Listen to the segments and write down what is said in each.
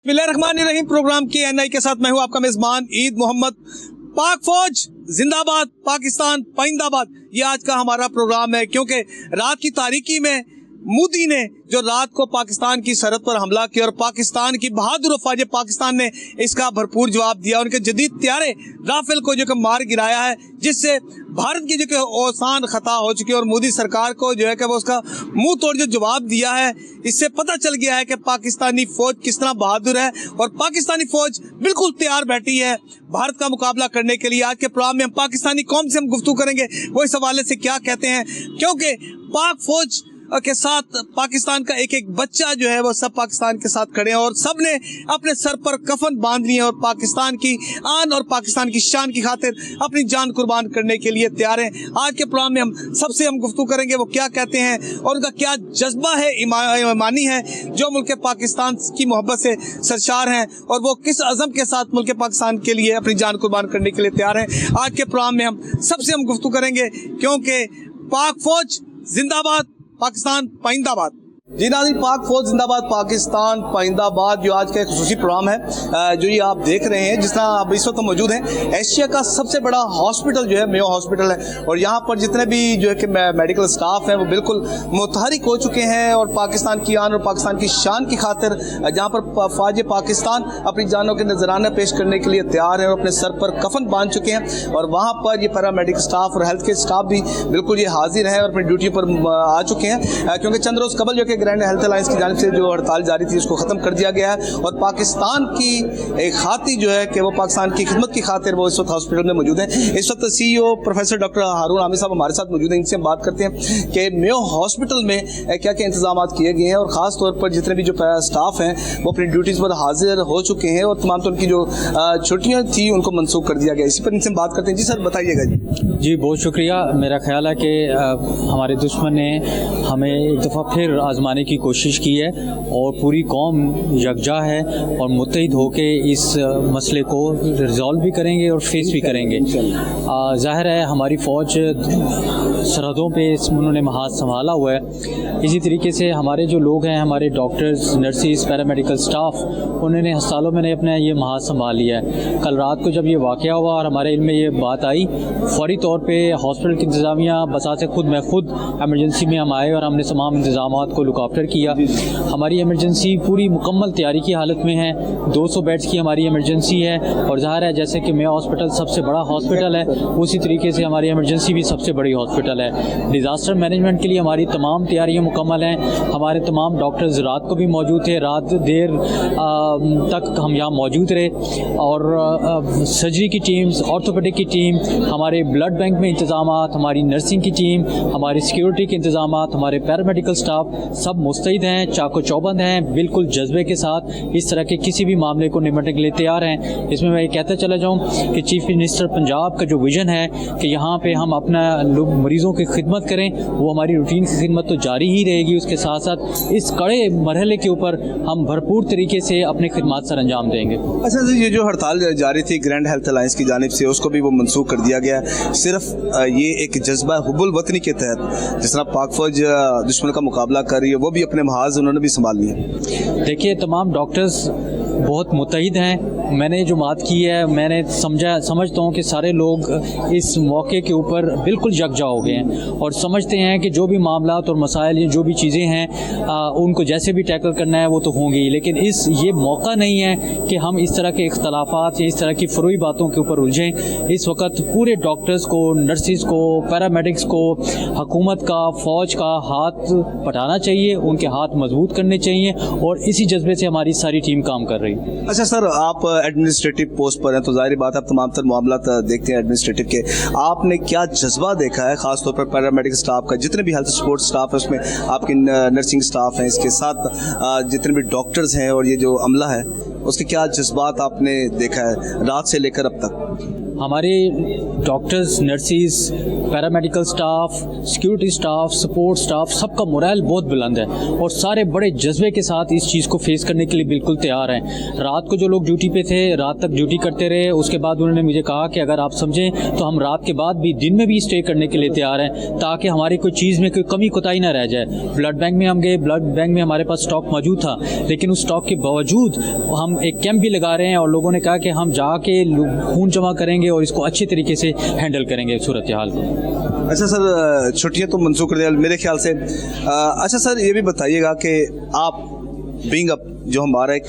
बिस्मिल्लाहिर्रहमानिर्रहीम। प्रोग्राम के एनआई के साथ मैं हूं आपका मेजबान ईद मोहम्मद। पाक फौज जिंदाबाद, पाकिस्तान पाइंदाबाद, ये आज का हमारा प्रोग्राम है। क्योंकि रात की तारीकी में मोदी ने जो रात को पाकिस्तान की सरहद पर हमला किया और पाकिस्तान की बहादुर फौज पाकिस्तान ने इसका भरपूर जवाब दिया। उनके जदीद त्यारे राफेल को जो कि मार गिराया है, जिससे भारत की जो कि औसान खता हो चुकी है और मोदी सरकार को जो है कि वो उसका मुंह तोड़ जो जवाब दिया है, इससे पता चल गया है कि पाकिस्तानी फौज किस तरह बहादुर है और पाकिस्तानी फौज बिल्कुल तैयार बैठी है भारत का मुकाबला करने के लिए। आज के प्रोग्राम में हम पाकिस्तानी कौम से हम गुफ्तगू करेंगे, वो इस हवाले से क्या कहते हैं, क्योंकि पाक फौज के साथ पाकिस्तान का एक एक बच्चा जो है वो सब पाकिस्तान के साथ खड़े हैं और सब ने अपने सर पर कफन बांध लिए और पाकिस्तान की आन और पाकिस्तान की शान की खातिर अपनी जान कुर्बान करने के लिए तैयार हैं। आज के प्रोग्राम में हम सबसे गुफ्तगू करेंगे वो क्या कहते हैं और उनका क्या जज्बा है, ईमानी है, जो मुल्क पाकिस्तान की मोहब्बत से सरशार हैं और वो किस अज़म के साथ मुल्क पाकिस्तान के लिए अपनी जान कुर्बान करने के लिए तैयार हैं। आज के प्रोग्राम में हम सबसे गुफ्तगू करेंगे, क्योंकि पाक फौज जिंदाबाद, पाकिस्तान पाइंदाबाद। जी नाज़रीन, पाक फौज जिंदाबाद, पाकिस्तान पाइंदाबाद, जो आज का एक खुसूसी प्रोग्राम है जो ये आप देख रहे हैं। जिस तरह आप इस वक्त मौजूद हैं, एशिया का सबसे बड़ा हॉस्पिटल जो है मेयो हॉस्पिटल है और यहाँ पर जितने भी जो है कि मेडिकल स्टाफ हैं वो बिल्कुल मुतहरिक हो चुके हैं और पाकिस्तान की आन और पाकिस्तान की शान की खातिर जहाँ पर फौज पाकिस्तान अपनी जानों के नजराना पेश करने के लिए तैयार हैं और अपने सर पर कफन बांध चुके हैं। और वहाँ पर ये पैरा मेडिकल स्टाफ और हेल्थ केयर स्टाफ भी बिल्कुल ये हाजिर है और अपनी ड्यूटी पर आ चुके हैं, क्योंकि चंद रोज़ कबल जो कि ग्रैंड हेल्थ अलायंस की जानिब से जो हड़ताल जारी थी उसको ख़त्म कर दिया गया है और पाकिस्तान की एक खाती जो है कि वो पाकिस्तान की खिदमत की खातिर वो इस वक्त हॉस्पिटल में मौजूद हैं। इस वक्त CEO प्रोफेसर डॉक्टर हारून आमिर साहब हमारे साथ मौजूद हैं। इनसे हम बात करते हैं कि मेयो हॉस्पिटल में क्या क्या इंतजाम किए गए हैं और ख़ास तौर पर जितने भी जो स्टाफ हैं वो अपनी ड्यूटीज़ पर हाजिर हो चुके हैं और तमाम तो उनकी जो छुट्टियाँ थी उनको मनसूख कर दिया गया। इसी पर इनसे हम बात करते हैं। जी सर, बताइएगा। जी बहुत शुक्रिया। मेरा ख्याल है कि हमारे दुश्मन ने हमें एक दफ़ा फिर आजमाने की कोशिश की है और पूरी कौम यकजा है और मुत्तहिद होके इस मसले को रिजॉल्व भी करेंगे और फेस भी करेंगे। ज़ाहिर है हमारी फ़ौज सरहदों पे उन्होंने हाथ संभाला हुआ है। इसी तरीके से हमारे जो लोग हैं, हमारे डॉक्टर्स, नर्सिस, पैरामेडिकल स्टाफ, उन्होंने अस्पतालों में अपना ये हाथ संभाल लिया है। कल रात को जब ये वाक़या हुआ और हमारे इल्म में ये बात आई, फौरी तौर पे हॉस्पिटल की इंतज़ामिया बसात खुद मैं खुद एमरजेंसी में हम आए और हमने तमाम इंतज़ामात को लुक आफ्टर किया। हमारी एमरजेंसी पूरी मुकम्मल तैयारी की हालत में है। 200 बेड्स की हमारी एमरजेंसी है और ज़ाहिर है जैसे कि मेयो हॉस्पिटल सबसे बड़ा हॉस्पिटल है, उसी तरीके से हमारी एमरजेंसी भी सबसे बड़ी हॉस्पिटल है। डिज़ास्टर मैनेजमेंट के लिए हमारी तमाम तैयारियाँ मुकम्मल हैं। हमारे तमाम डॉक्टर्स रात को भी मौजूद थे, रात देर तक हम यहाँ मौजूद रहे और सर्जरी की टीम्स, ऑर्थोपेडिक की टीम, हमारे ब्लड बैंक में इंतजाम, हमारी नर्सिंग की टीम, हमारी सिक्योरिटी के इंतजाम, हमारे पैरामेडिकल स्टाफ सब मुस्तैद हैं, चाको चौबंद हैं, बिल्कुल जज्बे के साथ इस तरह के किसी भी मामले को निपटने के लिए तैयार हैं। इसमें मैं ये कहता चला जाऊँ कि चीफ मिनिस्टर पंजाब का जो विज़न है कि यहाँ पे हम अपना मरीज़ों की खिदमत करें, वो हमारी रूटीन की खिदमत तो जारी ही रहेगी। उसके साथ साथ इस कड़े मरहले के ऊपर हम भरपूर तरीके से अपनी खिदमत सर अंजाम देंगे। अच्छा, ये जो हड़ताल जारी थी ग्रैंड हेल्थ अलायंस की जानिब से, उसको भी वो मनसूख कर दिया गया। सिर्फ ये एक जज्बा हुब्बुल वतनी के तहत जिस तरह पाक फौज दुश्मन का मुकाबला कर रही है, वो भी अपने महाज उन्होंने भी संभाल लिया। देखिए, तमाम डॉक्टर्स बहुत मुतहिद हैं। मैंने जो बात की है, मैंने समझता हूँ कि सारे लोग इस मौके के ऊपर बिल्कुल यकजा हो गए हैं और समझते हैं कि जो भी मामलात और मसाइल, जो भी चीज़ें हैं उनको जैसे भी टैकल करना है वो तो होंगी, लेकिन ये मौका नहीं है कि हम इस तरह के इख्तलाफात या इस तरह की फरोई बातों के ऊपर उलझें। इस वक्त पूरे डॉक्टर्स को, नर्सिस को, पैरामेडिक्स को, हुकूमत का, फ़ौज का हाथ पटाना चाहिए, उनके हाथ मजबूत करने चाहिए और इसी जज्बे से हमारी सारी टीम काम कर रही है। अच्छा सर, आप एडमिनिस्ट्रेटिव पोस्ट पर हैं तो जाहिर बात आप तमाम तर मामला देखते हैं एडमिनिस्ट्रेटिव के। आपने क्या जज्बा देखा है खासतौर पर पैरामेडिकल स्टाफ का, जितने भी हेल्थ सपोर्ट स्टाफ है उसमें आपकी नर्सिंग स्टाफ हैं, इसके साथ जितने भी डॉक्टर्स हैं और ये जो अमला है, उसके क्या जज्बात आपने देखा है रात से लेकर अब तक? हमारे doctors, nurses, paramedical staff, security staff, support staff, सबका मोरल बहुत बुलंद है और सारे बड़े जज्बे के साथ इस चीज़ को फेस करने के लिए बिल्कुल तैयार हैं। रात को जो लोग ड्यूटी पे थे, रात तक ड्यूटी करते रहे। उसके बाद उन्होंने मुझे कहा कि अगर आप समझें तो हम रात के बाद भी दिन में भी स्टे करने के लिए तैयार हैं, ताकि हमारी कोई चीज़ में कोई कमी कोताही ना रह जाए। ब्लड बैंक में हम गए, ब्लड बैंक में हमारे पास स्टॉक मौजूद था, लेकिन उस स्टॉक के बावजूद हम एक कैंप भी लगा रहे हैं और लोगों ने कहा कि हम जाके खून जमा करेंगे और इसको अच्छे तरीके से हैंडल करेंगे सूरत हाल को। अच्छा सर, छुट्टियां तो मंसूख कर दिया मेरे ख्याल से। अच्छा सर, ये भी बताइएगा कि आप बीइंग अप जो हमारा एक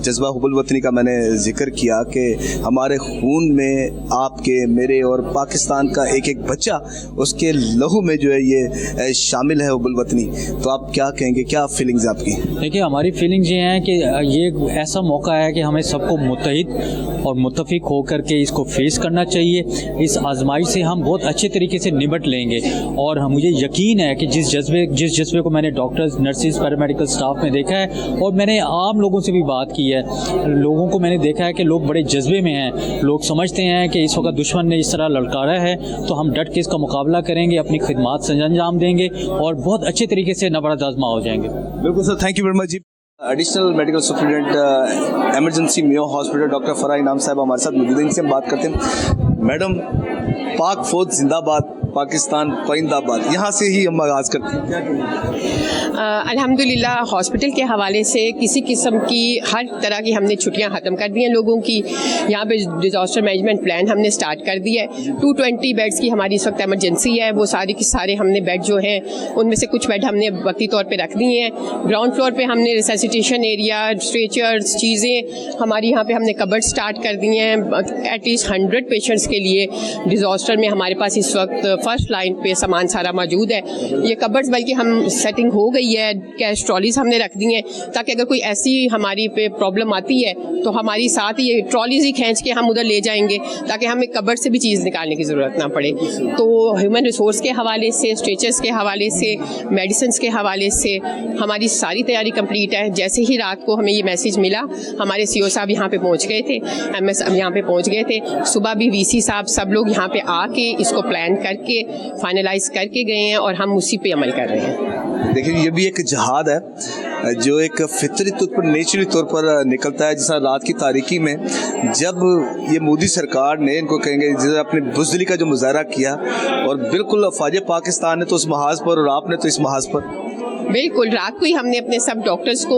जज्बा हुब्बुल वतनी का मैंने जिक्र किया कि हमारे खून में आपके, मेरे और पाकिस्तान का एक एक बच्चा, उसके लहू में जो है ये शामिल है हुब्बुल वतनी, तो आप क्या कहेंगे, क्या फीलिंग्स हैं आपकी? देखिए, हमारी फीलिंग्स ये हैं कि ये एक ऐसा मौका है कि हमें सबको मुत्तहिद और मुत्तफिक होकर के इसको फेस करना चाहिए। इस आजमाइश से हम बहुत अच्छे तरीके से निपट लेंगे और मुझे यकीन है कि जिस जज्बे को मैंने डॉक्टर्स, नर्सिस, पैरामेडिकल स्टाफ में देखा है और मैंने आम लोगों से भी बात की है, लोगों को मैंने देखा है कि लोग बड़े जज्बे में हैं। लोग समझते हैं कि इस वक्त दुश्मन ने इस तरह ललकारा है तो हम डट के इसका मुकाबला करेंगे, अपनी खिदमात से अंजाम देंगे और बहुत अच्छे तरीके से नबरद आजमा हो जाएंगे। बिल्कुल sir, thank you very much जी। Additional medical superintendent emergency Mayo hospital doctor Farah Inam साहब हमारे साथ मौजूद हैं। इनसे हम बात करते हैं। मैडम, पाक फौज जिंदाबाद, पाकिस्तान पाइंदाबाद, यहाँ से ही हम आगाज़ करते हैं। क्या कहेंगे? अल्हम्दुलिल्लाह हॉस्पिटल के हवाले से किसी किस्म की हर तरह की हमने छुट्टियां ख़त्म कर दी हैं लोगों की। यहाँ पे डिज़ास्टर मैनेजमेंट प्लान हमने स्टार्ट कर दिया है। 220 बेड्स की हमारी इस वक्त एमरजेंसी है। वो सारे के सारे हमने बेड जो हैं उनमें से कुछ बेड हमने वक्ती तौर पे रख दिए हैं। ग्राउंड फ्लोर पे हमने रिससिटेशन एरिया, स्ट्रेचर्स, चीज़ें हमारी यहाँ पे हमने कबर्ड स्टार्ट कर दिए हैं। एटलीस्ट 100 पेशेंट्स के लिए डिज़ास्टर में हमारे पास इस वक्त फर्स्ट लाइन पे सामान सारा मौजूद है। ये कबर्ड्स बल्कि हम सेटिंग हो गई है, कैश ट्रॉलीज हमने रख दी हैं ताकि अगर कोई ऐसी हमारी पे प्रॉब्लम आती है तो हमारी साथ ही ये ट्रॉलीज ही खींच के हम उधर ले जाएंगे ताकि हमें कबर्ड से भी चीज़ निकालने की ज़रूरत ना पड़े। तो ह्यूमन रिसोर्स के हवाले से, स्ट्रेचर्स के हवाले से, मेडिसिन के हवाले से हमारी सारी तैयारी कंप्लीट है। जैसे ही रात को हमें ये मैसेज मिला, हमारे CO साहब यहाँ पे पहुँच गए थे, MS यहाँ पे पहुँच गए थे। सुबह भी VC साहब सब लोग यहाँ पे आके इसको प्लान करके फाइनलाइज करके गए हैं और हम उसी पे अमल कर रहे हैं। देखिए, ये भी एक जहाद है जो एक फितरी तौर पर, नेचुरली तौर पर निकलता है। जिस रात की तारीकी में जब ये मोदी सरकार ने, इनको कहेंगे, जिस अपने बुज़दिली का जो मुजाहरा किया और बिल्कुल अफवाज पाकिस्तान ने तो उस महाज पर और आपने तो इस महाज पर, बिल्कुल रात को ही हमने अपने सब डॉक्टर्स को,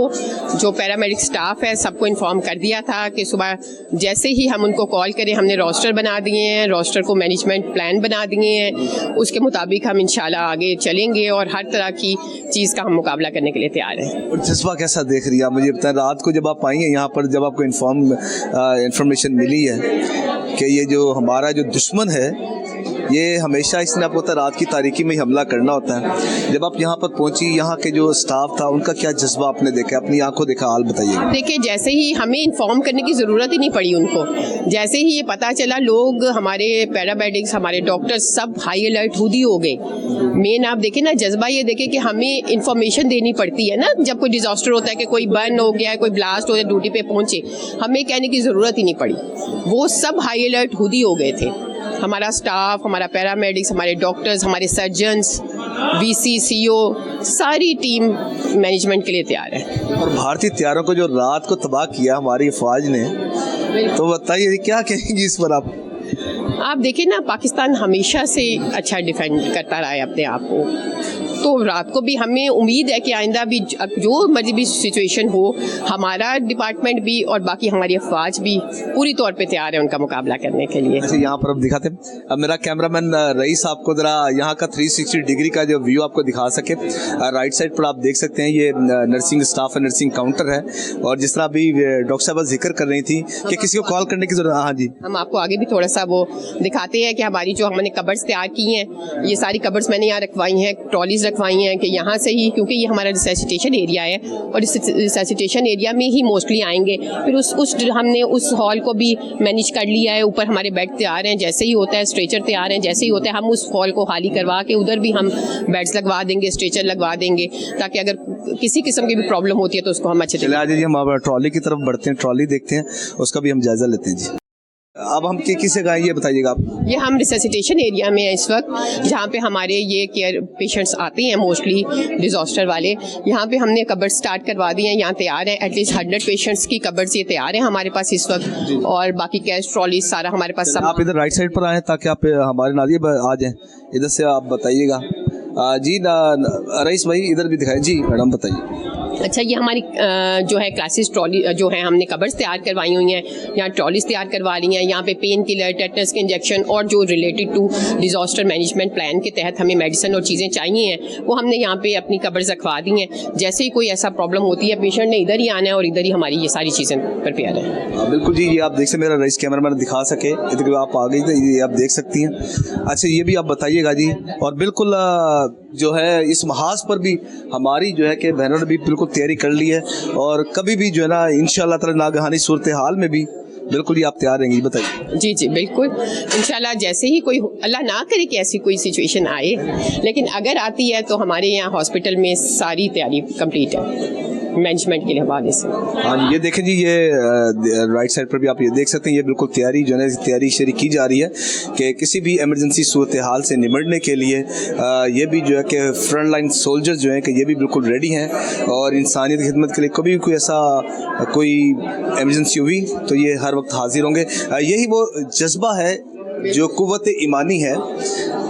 जो पैरामेडिक स्टाफ है, सबको इन्फॉर्म कर दिया था कि सुबह जैसे ही हम उनको कॉल करें, हमने रोस्टर बना दिए हैं, रोस्टर को मैनेजमेंट प्लान बना दिए हैं, उसके मुताबिक हम इंशाल्लाह आगे चलेंगे और हर तरह की चीज़ का हम मुकाबला करने के लिए तैयार हैं। और जज्बा कैसा देख रही है आप, मुझे बताएं। रात को जब आप आई हैं यहाँ पर, जब आपको इन्फॉर्मेशन मिली है कि ये जो हमारा जो दुश्मन है ये हमेशा इसने आपको पता रात की तारीकी में ही हमला करना होता है, जब आप यहाँ पर पहुंची, यहाँ के जो स्टाफ था उनका क्या जज्बा आपने देखा, अपनी आंखों देखा, हाल बताइए। देखिए, जैसे ही हमें इन्फॉर्म करने की ज़रूरत ही नहीं पड़ी उनको, जैसे ही ये पता चला, लोग हमारे पैरामेडिक्स, हमारे डॉक्टर्स सब हाई अलर्ट खुद ही हो गए। मेन आप देखें ना, जज्बा ये देखें कि हमें इन्फॉर्मेशन देनी पड़ती है ना, जब कोई डिजास्टर होता है कि कोई बर्न हो गया, कोई ब्लास्ट हो गया, ड्यूटी पे पहुंचे, हमें कहने की ज़रूरत ही नहीं पड़ी। वो सब हाई अलर्ट खुद ही हो गए थे। हमारा स्टाफ, हमारा पैरामेडिक्स, हमारे डॉक्टर्स, हमारे सर्जन्स, VC, CO, सारी टीम मैनेजमेंट के लिए तैयार है। और भारतीय तैयारों को जो रात को तबाह किया हमारी फौज ने, तो बताइए क्या कहेंगी इस पर आप? आप देखिए ना, पाकिस्तान हमेशा से अच्छा डिफेंड करता रहा है अपने आप को, तो रात को भी हमें उम्मीद है कि आइंदा भी जो मर्जी भी सिचुएशन हो, हमारा डिपार्टमेंट भी और बाकी हमारी अफवाज भी पूरी तौर पे तैयार है उनका मुकाबला करने के लिए। अच्छा, यहाँ पर अब दिखाते हैं, अब मेरा कैमरामैन रईस आपको ज़रा यहाँ का 360 डिग्री का जो व्यू आपको दिखा सके। राइट साइड पर आप देख सकते हैं ये नर्सिंग स्टाफ है, नर्सिंग काउंटर है। और जिस तरह अभी डॉक्टर साहब जिक्र कर रही थी कि किसी को कॉल करने की जरूरत, हाँ जी, हम आपको आगे भी थोड़ा सा वो दिखाते हैं कि हमारी जो हमने कबर्ड्स तैयार की हैं, ये सारी कबर्ड्स मैंने यहाँ रखवाई हैं, ट्रॉलीज रखवाई हैं कि यहाँ से ही, क्योंकि ये हमारा रिससिटेशन एरिया है और इस रिससिटेशन एरिया में ही मोस्टली आएंगे। फिर उस हमने उस हॉल को भी मैनेज कर लिया है। ऊपर हमारे बेड तैयार हैं, जैसे ही होता है स्ट्रेचर तैयार हैं, जैसे ही होता है हम उस हॉल को खाली करवा के उधर भी हम बेड्स लगवा देंगे, स्ट्रेचर लगवा देंगे, ताकि अगर किसी किस्म की भी प्रॉब्लम होती है तो उसको हम अच्छे से। चलिए आज हम ट्रॉली की तरफ बढ़ते हैं, ट्रॉली देखते हैं, उसका भी हम जायजा लेते हैं जी। अब हम किसे गए ये बताइएगा आप। ये हम रिससिटेशन एरिया में है इस वक्त, जहाँ पे हमारे ये केयर पेशेंट्स आते हैं मोस्टली डिजास्टर वाले। यहाँ पे हमने कबर्ड स्टार्ट करवा दिए हैं, यहाँ तैयार है एटलीस्ट 100 पेशेंट्स की कबर्ड्स ये तैयार है हमारे पास इस वक्त, और बाकी कैश ट्रॉली सारा हमारे पास सब। आप इधर राइट साइड पर आए ताकि आप हमारे नाज़रीन आ जाएं, इधर से आप बताइएगा। जी रईस भाई इधर भी दिखाएं। जी मैडम बताइए। अच्छा, ये हमारी जो है क्लासेस ट्रॉली जो है हमने कबर्स तैयार करवाई हुई हैं, यहाँ ट्रॉलीज तैयार करवा ली हैं। यहाँ पे पेन किलर, टेटनस के इंजेक्शन और जो related to disaster management plan के तहत हमें मेडिसिन और चीज़ें चाहिए हैं वो हमने यहाँ पे अपनी कबर्स रखवा दी हैं। जैसे ही कोई ऐसा प्रॉब्लम होती है पेशेंट ने इधर ही आना है और इधर ही हमारी ये सारी चीज़ें प्रिपेयर है। बिल्कुल जी, ये आप देख सकते, मेरा रईस कैमरा मैन दिखा सके, इधर आप आ गई तो ये आप देख सकती हैं। अच्छा, ये भी आप बताइएगा जी। और बिल्कुल जो है इस महाज पर भी हमारी जो है कि बहनों ने भी बिल्कुल तैयारी कर ली है, और कभी भी जो है ना इंशाल्लाह ताला नागहानी सूरत हाल में भी बिल्कुल ही आप तैयार रहेंगी। बताइए। जी जी बिल्कुल, इंशाल्लाह जैसे ही कोई अल्लाह ना करे कि ऐसी कोई सिचुएशन आए, लेकिन अगर आती है तो हमारे यहाँ हॉस्पिटल में सारी तैयारी कंप्लीट है मैनेजमेंट के हवाले से। हाँ, ये देखें जी, ये राइट साइड पर भी आप ये देख सकते हैं, ये बिल्कुल तैयारी जो है तैयारी शरी की जा रही है कि किसी भी इमरजेंसी सूरत हाल से निपटने के लिए ये भी जो है कि फ्रंट लाइन सोल्जर्स जो हैं कि ये भी बिल्कुल रेडी हैं, और इंसानियत की खिदमत के लिए कभी भी कोई ऐसा कोई इमरजेंसी हुई तो ये हर वक्त हाजिर होंगे। यही वो जज्बा है जो कुव्वत ईमानी है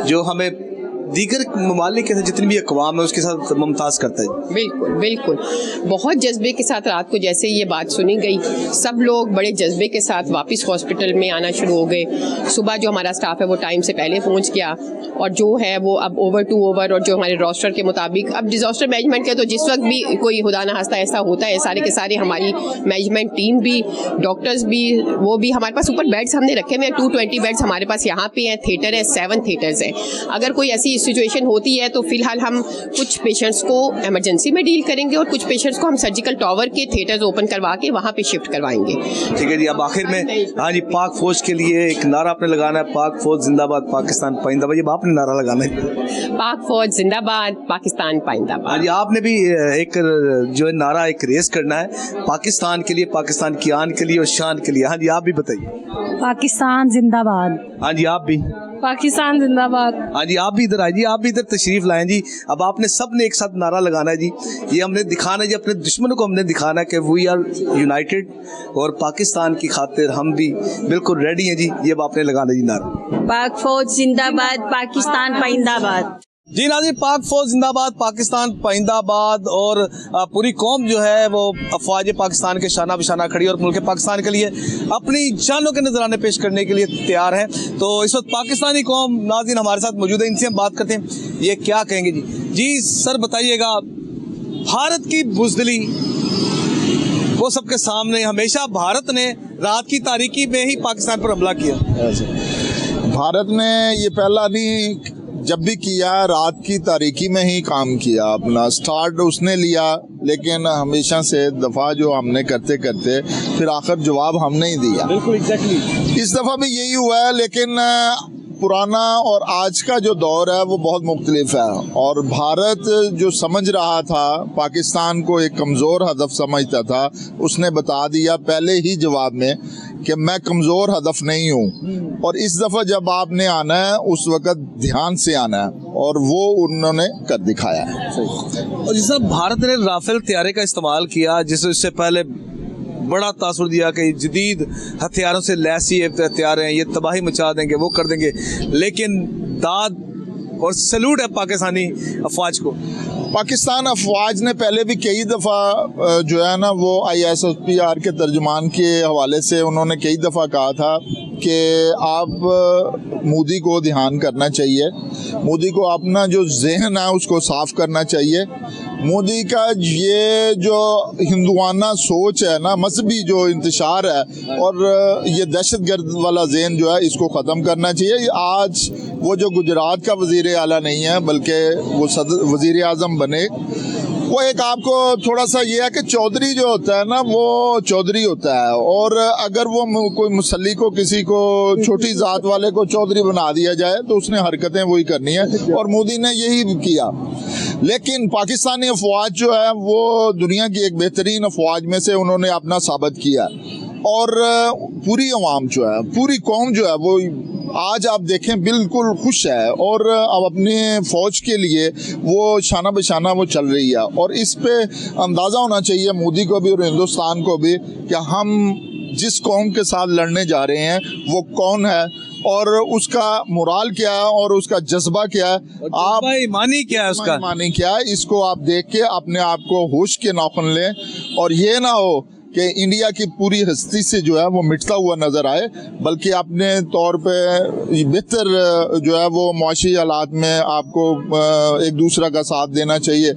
जो हमें दीगर ममालिक के जितनी भी अक़वाम है उसके साथ मुमताज़ करता है। बिल्कुल बिल्कुल, बहुत जज्बे के साथ रात को जैसे ये बात सुनी गई, सब लोग बड़े जज्बे के साथ वापस हॉस्पिटल में आना शुरू हो गए। सुबह जो हमारा स्टाफ है वो टाइम से पहले पहुंच गया, और जो है वो अब ओवर टू ओवर, और जो हमारे रोस्टर के मुताबिक अब डिजास्टर मैनेजमेंट के तो जिस वक्त भी कोई खुदा ना खास्ता ऐसा होता है, सारे के सारे हमारी मैनेजमेंट टीम भी, डॉक्टर्स भी, वो भी हमारे पास ऊपर बेड्स हमने रखे हुए हैं। 220 बेड्स हमारे पास यहाँ पे हैं, थिएटर है, 7 थिएटर्स हैं। अगर कोई ऐसी सिचुएशन होती है तो फिलहाल हम कुछ पेशेंट्स को इमरजेंसी में डील करेंगे और कुछ पेशेंट्स को हम सर्जिकल टावर के थिएटर्स ओपन करवा के वहाँ पे शिफ्ट करवाएंगे। ठीक है जी, अब आखिर में हाँ जी, पाक फौज के लिए एक नारा आपने लगाना है, पाक फौज जिंदाबाद, पाकिस्तान पाइंदाबाद। ये आपने नारा लगाना है, पाक फौज जिंदाबाद, पाकिस्तान पाइंदाबाद। हाँ जी, आपने भी एक जो है नारा एक रेस करना है पाकिस्तान के लिए, पाकिस्तान की आन के लिए और शान के लिए। हाँ जी, आप भी बताइए। पाकिस्तान जिंदाबाद। हाँ जी, आप भी। पाकिस्तान जिंदाबाद। हाँ जी, आप भी इधर आए जी, आप भी इधर तशरीफ लाएं जी। अब आपने सब ने एक साथ नारा लगाना है जी, ये हमने दिखाना है जी, अपने दुश्मनों को हमने दिखाना है कि वी आर यूनाइटेड, और पाकिस्तान की खातिर हम भी बिल्कुल रेडी हैं जी। ये अब आपने लगाना जी नारा। पाक फौज जिंदाबाद, पाकिस्तान पाइंदाबाद। जी नाज़रीन, पाक फौज जिंदाबाद, पाकिस्तान पाइंदाबाद, और पूरी कौम जो है वो अफवाज पाकिस्तान के शाना बिशाना खड़ी और मुल्क पाकिस्तान के लिए अपनी जानों के नजराने पेश करने के लिए तैयार है। तो इस वक्त पाकिस्तानी कौम नाज़रीन हमारे साथ मौजूद है, इनसे हम बात करते हैं, ये क्या कहेंगे जी। जी सर बताइएगा, भारत की बुज़दिली वो सबके सामने, हमेशा भारत ने रात की तारीकी में ही पाकिस्तान पर हमला किया। भारत ने ये पहला नहीं, जब भी किया रात की तारीकी में ही काम किया, अपना स्टार्ट उसने लिया, लेकिन हमेशा से दफ़ा जो हमने करते करते फिर आखिर जवाब हमने ही दिया। बिल्कुल एग्जैक्टली, इस दफ़ा भी यही हुआ है, लेकिन पुराना और आज का जो दौर है वो बहुत मुख्तलिफ है, और भारत जो समझ रहा था पाकिस्तान को एक कमज़ोर हदफ समझता था, उसने बता दिया पहले ही जवाब में कि मैं कमज़ोर हदफ नहीं हूँ, और इस दफ़ा जब आपने आना है उस वक़्त ध्यान से आना है, और वो उन्होंने कर दिखाया है। और जिस तरह भारत ने राफेल तैयारे का इस्तेमाल किया, जिससे पहले बड़ा तासुर दिया कि जदीद हथियारों से लैस ये हथियार हैं, ये तबाही मचा देंगे, वो कर देंगे, लेकिन दाद और सैल्यूट है पाकिस्तानी अफवाज को। पाकिस्तान अफवाज ने पहले भी कई दफ़ा जो है ना वो ISPR के तर्जुमान के हवाले से उन्होंने कई दफ़ा कहा था कि आप मोदी को ध्यान करना चाहिए, मोदी को अपना जो जहन है उसको साफ करना चाहिए। मोदी का ये जो हिंदुआना सोच है ना, मजहबी जो इंतशार है, और ये दहशतगर्द वाला जहन जो है, इसको ख़त्म करना चाहिए। आज वो जो गुजरात का वज़ीर आला नहीं है बल्कि वो वज़ीर आज़म बने, वो एक आपको थोड़ा सा ये है कि चौधरी जो होता है ना वो चौधरी होता है, और अगर वो कोई मुसल्ली को, किसी को, छोटी जात वाले को चौधरी बना दिया जाए तो उसने हरकतें वही करनी है, और मोदी ने यही किया। लेकिन पाकिस्तानी अफवाज जो है वो दुनिया की एक बेहतरीन अफवाज में से उन्होंने अपना साबित किया। और पूरी अवाम जो है, पूरी कौम जो है वो आज आप देखें बिल्कुल खुश है और अब अपने फ़ौज के लिए वो शाना बशाना वो चल रही है। और इस पे अंदाज़ा होना चाहिए मोदी को भी और हिंदुस्तान को भी कि हम जिस कौम के साथ लड़ने जा रहे हैं वो कौन है और उसका मोराल क्या है और उसका जज्बा क्या है, आप ईमानी क्या है उसका, ईमानी क्या है, इसको आप देख के अपने आप को होश के नाखून लें और ये ना हो कि इंडिया की पूरी हस्ती से जो है वो मिटता हुआ नज़र आए, बल्कि अपने तौर पे बेहतर जो है वो मुआशी हालात में आपको एक दूसरा का साथ देना चाहिए।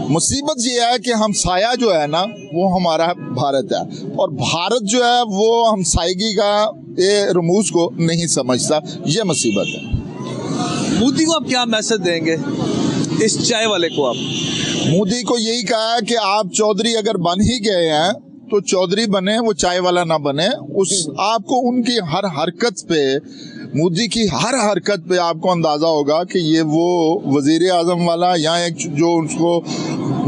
मुसीबत ये है कि हम साया जो है ना वो हमारा भारत है और भारत जो है वो हम सायगी का ये रमूज को नहीं समझता, ये मुसीबत है। मोदी को आप क्या मैसेज देंगे, इस चाय वाले को? आप मोदी को यही कहा है कि आप चौधरी अगर बन ही गए हैं तो चौधरी बने, वो चाय वाला ना बने। उस आपको उनकी हर हरकत पे, मोदी की हर हरकत पे आपको अंदाजा होगा कि ये वो वजीर आजम वाला या एक जो उसको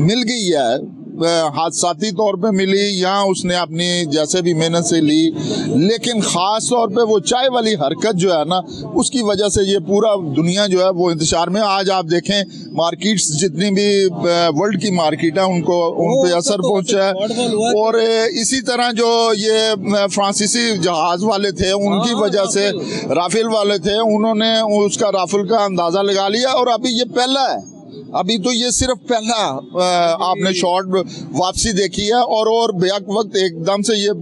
मिल गई है हादसाती तौर पे मिली या उसने अपनी जैसे भी मेहनत से ली, लेकिन ख़ास तौर पे वो चाय वाली हरकत जो है ना उसकी वजह से ये पूरा दुनिया जो है वो इंतशार में। आज आप देखें मार्केट्स जितनी भी वर्ल्ड की मार्केट है उन पे असर पहुंचा है। और इसी तरह जो ये फ्रांसीसी जहाज़ वाले थे उनकी वजह से राफेल वाले थे, उन्होंने उसका राफेल का अंदाज़ा लगा लिया और अभी ये पहला है, अभी तो ये सिर्फ पहला आपने शॉट वापसी देखी है और बेक वक्त एकदम से ये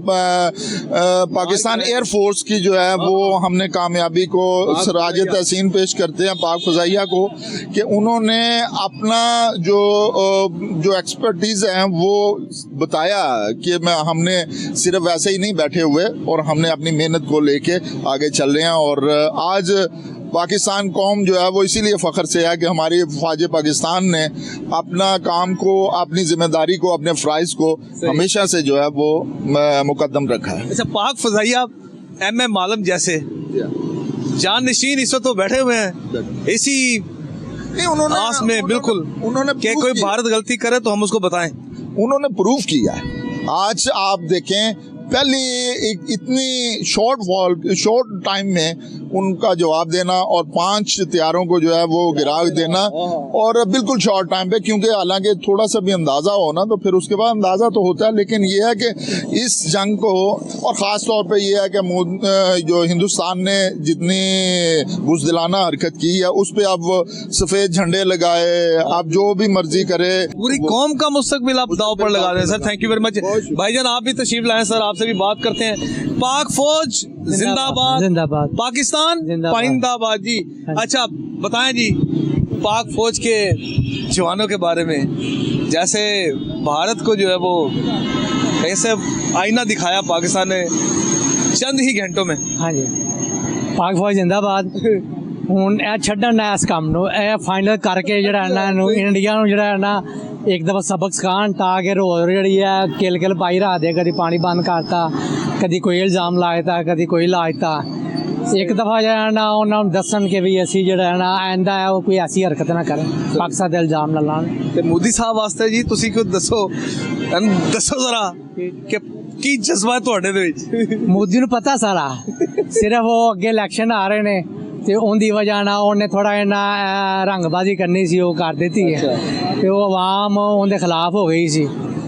पाकिस्तान एयरफोर्स की जो है वो हमने कामयाबी को सराज तहसीन पेश करते हैं पाक फ़ज़ाइया को कि उन्होंने अपना जो एक्सपर्टीज़ है वो बताया कि हमने सिर्फ ऐसे ही नहीं बैठे हुए और हमने अपनी मेहनत को लेके आगे चल रहे हैं। और आज पाकिस्तान कौम जो है वो इसीलिए फ़ख्र से है कि हमारी फ़ौज पाकिस्तान ने अपना काम को, अपनी जिम्मेदारी को, अपने फ़राइज़ को हमेशा से जो है वो मुकद्दम रखा है। अच्छा, पाक फ़ज़ाइया MM आलम जैसे जान नशीन इस वक्त तो बैठे हुए हैं इसी आस में, बिल्कुल उन्होंने कि कोई भारत गलती करे तो हम उसको बताएं। उन्होंने प्रूव किया है। आज आप देखें पहली इतनी शॉर्ट टाइम में उनका जवाब देना और 5 हथियारों को जो है वो गिरा देना और बिल्कुल शॉर्ट टाइम पे, क्योंकि हालांकि थोड़ा सा भी अंदाज़ा हो ना तो फिर उसके बाद अंदाज़ा तो होता है, लेकिन ये है कि इस जंग को और ख़ास तौर पे ये है कि जो हिंदुस्तान ने जितनी बुज़दिलाना हरकत की है उस पर अब सफ़ेद झंडे लगाए, अब जो भी मर्जी करे, पूरी कौम का मुस्तकबिल आप दाव पर लगा रहे हैं। Sir thank you very much. भाईजान आप भी तशरीफ लाए सर, आपसे भी बात करते हैं। पाक फौज जिंदाबाद, जिंदाबाद, पाकिस्तान पाइंदाबाद जी। अच्छा बताएं जी पाक फौज के जवानों के बारे में, जैसे भारत को जो है वो ऐसे आईना दिखाया पाकिस्तान ने चंद ही घंटों में। हाँ जी, पाक फौज जिंदाबाद। ਹੁਣ ਇਹ ਛੱਡਣ ਇਸ ਕੰਮ ਨੂੰ, ਇਹ ਫਾਈਨਲ ਕਰਕੇ ਜਿਹੜਾ ਹੈ ਨਾ ਇਹਨੂੰ ਇੰਡੀਆ ਨੂੰ ਜਿਹੜਾ ਹੈ ਨਾ ਇੱਕ ਦਫਾ ਸਬਕ ਸਿਖਾਉਣ ਤਾਂ ਕਿ ਰੋਜ਼ ਜਿਹੜੀ ਹੈ ਕਿਲ ਪਾਈ ਰੱਖਦੇ, ਕਦੀ ਪਾਣੀ ਬੰਦ ਕਰਤਾ, ਕਦੀ ਕੋਈ ਇਲਜ਼ਾਮ ਲਾਇਤਾ, ਕਦੀ ਕੋਈ ਲਾਇਤਾ। ਇੱਕ ਦਫਾ ਜਿਹੜਾ ਨਾ ਉਹਨਾਂ ਨੂੰ ਦੱਸਣ ਕਿ ਵੀ ਅਸੀਂ ਜਿਹੜਾ ਹੈ ਨਾ ਆਇੰਦਾ ਹੈ ਉਹ ਕੋਈ ਐਸੀ ਹਰਕਤ ਨਾ ਕਰਨ, ਪਾਕਿਸਤਾਨ ਦੇ ਇਲਜ਼ਾਮ ਨਾ ਲਾਉਣ। ਤੇ ਮੋਦੀ ਸਾਹਿਬ ਵਾਸਤੇ ਜੀ ਤੁਸੀਂ ਕੁਝ ਦੱਸੋ ਜ਼ਰਾ ਕਿ ਕੀ ਜਜ਼ਬਾ ਤੁਹਾਡੇ ਦੇ ਵਿੱਚ? ਮੋਦੀ ਨੂੰ ਪਤਾ ਸਾਰਾ, ਸਿਰਫ ਉਹ ਅੱਗੇ ਇਲੈਕਸ਼ਨ ਆ ਰਹੇ ਨੇ ਤੇ ਉਹਦੀ ਵਜ੍ਹਾ ਨਾਲ ਉਹਨੇ ਥੋੜਾ ਇਹਨਾਂ ਰੰਗਬਾਜ਼ੀ ਕਰਨੀ ਸੀ, ਉਹ ਕਰ ਦਿੱਤੀ ਹੈ ਤੇ ਉਹ ਆਵਾਮ ਉਹਦੇ ਖਿਲਾਫ ਹੋ ਗਈ ਸੀ।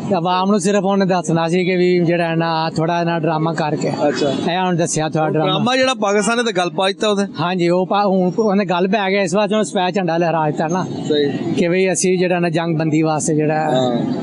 ਤੇ ਆਵਾਮ ਨੂੰ ਸਿਰਫ ਉਹਨੇ ਦੱਸਣਾ ਸੀ ਕਿ ਵੀ ਜਿਹੜਾ ਨਾ ਥੋੜਾ ਨਾ ਡਰਾਮਾ ਕਰਕੇ। ਅੱਛਾ, ਇਹ ਉਹਨੇ ਦੱਸਿਆ ਥੋੜਾ ਡਰਾਮਾ ਜਿਹੜਾ ਪਾਕਿਸਤਾਨ ਨੇ ਤੇ ਗੱਲ ਪਾ ਦਿੱਤਾ ਉਹਦੇ। ਹਾਂਜੀ, ਉਹ ਹੁਣ ਉਹਨੇ ਗੱਲ ਪੈ ਗਿਆ, ਇਸ ਵਾਰ ਉਹਨੇ ਸਪੈਚ ਝੰਡਾ ਲਹਿਰਾ ਦਿੱਤਾ ਨਾ ਕਿ ਵੀ ਅਸੀਂ ਜਿਹੜਾ ਨਾ ਜੰਗ ਬੰਦੀ ਵਾਸਤੇ ਜਿਹੜਾ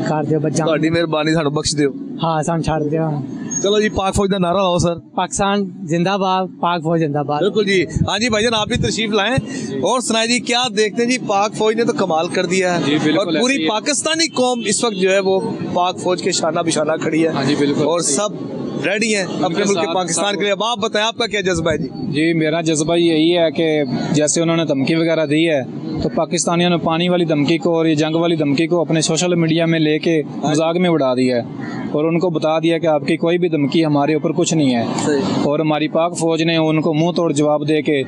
ਕਰ ਦਿਓ ਬੱਚਾ। ਤੁਹਾਡੀ ਮਿਹਰਬਾਨੀ, ਸਾਨੂੰ ਬਖਸ਼ ਦਿਓ। ਹਾਂ, ਸਾਨੂੰ ਛੱਡ ਦਿਓ। चलो जी पाक फौज का नारा लाओ सर। पाकिस्तान जिंदाबाद, पाक फौज जिंदाबाद। बिल्कुल जी। हाँ जी भाईजान आप भी तशरीफ लाएं और सुनाए जी क्या देखते हैं जी, पाक फौज ने तो कमाल कर दिया है और पूरी पाकिस्तानी कौम इस वक्त जो है वो पाक फौज के शाना बिशाना खड़ी है। हाँ जी बिल्कुल, और सब रेडी हैं अपने मुल्क पाकिस्तान के लिए। अब आप बताएं आपका क्या जज्बा है जी? जी मेरा जज्बा यही है कि जैसे उन्होंने धमकी वगैरह दी है तो पाकिस्तानियों ने पानी वाली धमकी को और ये जंग वाली धमकी को अपने सोशल मीडिया में लेके मजाक में उड़ा दिया है और उनको बता दिया कि आपकी कोई भी धमकी हमारे ऊपर कुछ नहीं है। और हमारी पाक फौज ने उनको मुंह तोड़ जवाब दे के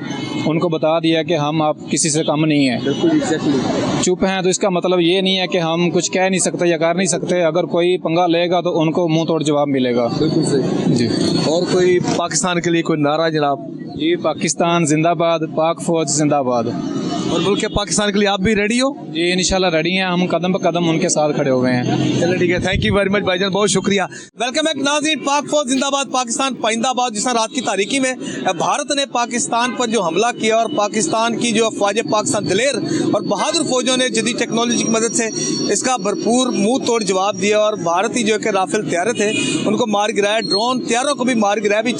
उनको बता दिया कि हम आप किसी से कम नहीं है। चुप हैं तो इसका मतलब ये नहीं है कि हम कुछ कह नहीं सकते या कर नहीं सकते। अगर कोई पंगा लेगा तो उनको मुंह तोड़ जवाब मिलेगा। बिल्कुल सही जी। और कोई पाकिस्तान के लिए कोई नारा जनाब? जी, पाकिस्तान जिंदाबाद, पाक फौज जिंदाबाद। और मुल्क के पाकिस्तान के लिए आप भी रेडी हो? जी इंशाल्लाह रेडी हैं, हम कदम पर कदम उनके साथ खड़े हो गए हैं। चलिए ठीक है, थैंक यू वेरी मच भाईजान, बहुत शुक्रिया। वेलकम बैक नाज़रीन, पाक फौज जिंदाबाद, पाकिस्तान पाइंदाबाद। जिस रात की तारीकी में भारत ने पाकिस्तान पर जो हमला किया और पाकिस्तान की जो अफवाज पाकिस्तान दिलेर और बहादुर फौजों ने जदीद टेक्नोलॉजी की मदद से इसका भरपूर मुंह तोड़ जवाब दिया और भारतीय जो कि राफेल तैयारे थे उनको मार गिराया, ड्रोन तैयारों को भी मार गिराया। भी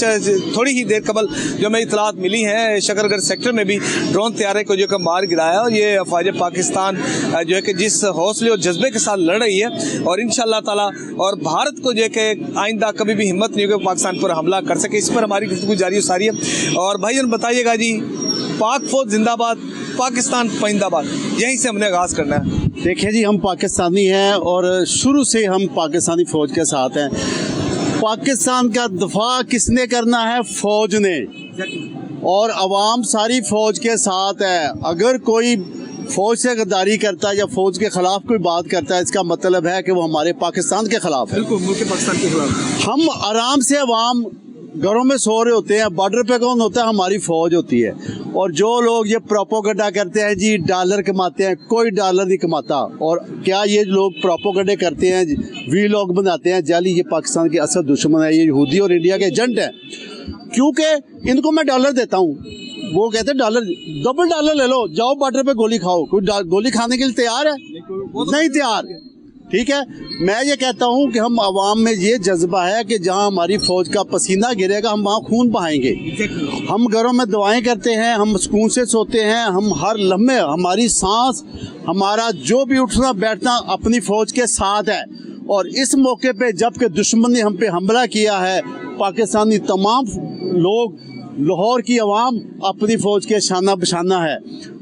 थोड़ी ही देर कबल जो हमें इतलात मिली हैं, शकरगढ़ सेक्टर में भी ड्रोन तैयारे को जो कि मार गिराया। और ये अफवाज पाकिस्तान जो है कि जिस हौसले और जज्बे के साथ लड़ रही है और इंशाअल्लाह ताला और भारत को जो है कि आइंदा कभी भी हिम्मत नहीं होगी पाकिस्तान पर हमला कर सके। इस पर हमारी गुफ्तगू जारी सारी है। और भाईजान बताइएगा जी, पाक फौज जिंदाबाद, पाकिस्तान पाइंदाबाद, यहीं से हमने आगाज़ करना है। देखिए जी, हम पाकिस्तानी हैं और शुरू से हम पाकिस्तानी फ़ौज के साथ हैं। पाकिस्तान का दफा किसने करना है? फ़ौज ने, और अवाम सारी फ़ौज के साथ है। अगर कोई फ़ौज से गद्दारी करता है या फ़ौज के ख़िलाफ़ कोई बात करता है, इसका मतलब है कि वो हमारे पाकिस्तान के ख़िलाफ़ है। बिल्कुल, मुल्क पाकिस्तान के खिलाफ। हम आराम से अवाम घरों में सो रहे होते हैं, बॉर्डर पे कौन होता है? हमारी फ़ौज होती है। और जो लोग ये प्रोपोगंडा करते हैं जी डॉलर कमाते हैं, कोई डॉलर नहीं कमाता। और क्या ये लोग प्रोपोगंडे करते हैं, वी लोग बनाते हैं जाली, ये पाकिस्तान के असल दुश्मन है, ये यहूदी और इंडिया के एजेंट हैं। क्योंकि इनको मैं डॉलर देता हूँ, वो कहते हैं डॉलर, डबल डॉलर ले लो, जाओ बॉर्डर पे गोली खाओ। कोई गोली खाने के लिए तैयार है? नहीं तैयार। ठीक है, मैं ये कहता हूँ कि हम आवाम में ये जज्बा है कि जहाँ हमारी फ़ौज का पसीना गिरेगा हम वहाँ खून बहाएंगे। हम घरों में दुआएं करते हैं, हम सुकून से सोते हैं, हम हर लम्हे हमारी सांस, हमारा जो भी उठना बैठना अपनी फ़ौज के साथ है। और इस मौके पे जबकि दुश्मन ने हम पे हमला किया है, पाकिस्तानी तमाम लोग, लाहौर की आवाम अपनी फ़ौज के शाना बशाना है।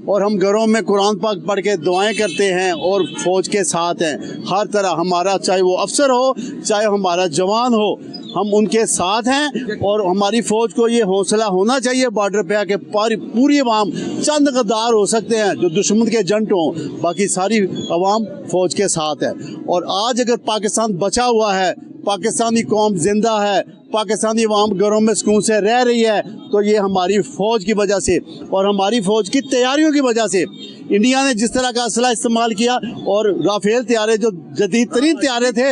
और हम घरों में कुरान पाक पढ़ के दुआएं करते हैं और फ़ौज के साथ हैं हर तरह। हमारा चाहे वो अफसर हो, चाहे हमारा जवान हो, हम उनके साथ हैं। और हमारी फ़ौज को ये हौसला होना चाहिए बॉर्डर पे आके पूरी आवाम, चंद गद्दार हो सकते हैं जो दुश्मन के एजेंट हों, बाकी सारी आवाम फ़ौज के साथ है। और आज अगर पाकिस्तान बचा हुआ है, पाकिस्तानी कौम जिंदा है, पाकिस्तानी अवाम घरों में सुकून से रह रही है, तो ये हमारी फ़ौज की वजह से और हमारी फ़ौज की तैयारियों की वजह से। इंडिया ने जिस तरह का असला इस्तेमाल किया और राफेल तैयारे जो जदीद तरीन तैयारे थे,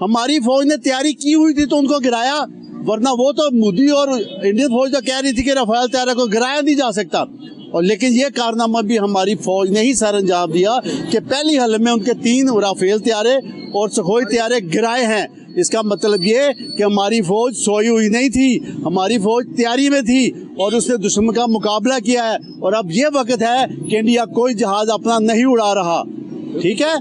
हमारी फ़ौज ने तैयारी की हुई थी तो उनको गिराया। वरना वो तो मोदी और इंडियन फ़ौज तो कह रही थी कि राफेल तैयारे को गिराया नहीं जा सकता। और लेकिन ये कारनामा भी हमारी फ़ौज ने ही सर अंजाम दिया कि पहली हल में उनके 3 राफेल तैयारे और सुखोई तैयारे गिराए हैं। इसका मतलब ये कि हमारी फ़ौज सोई हुई नहीं थी, हमारी फ़ौज तैयारी में थी और उसने दुश्मन का मुकाबला किया है। और अब ये वक्त है कि इंडिया कोई जहाज़ अपना नहीं उड़ा रहा, ठीक है,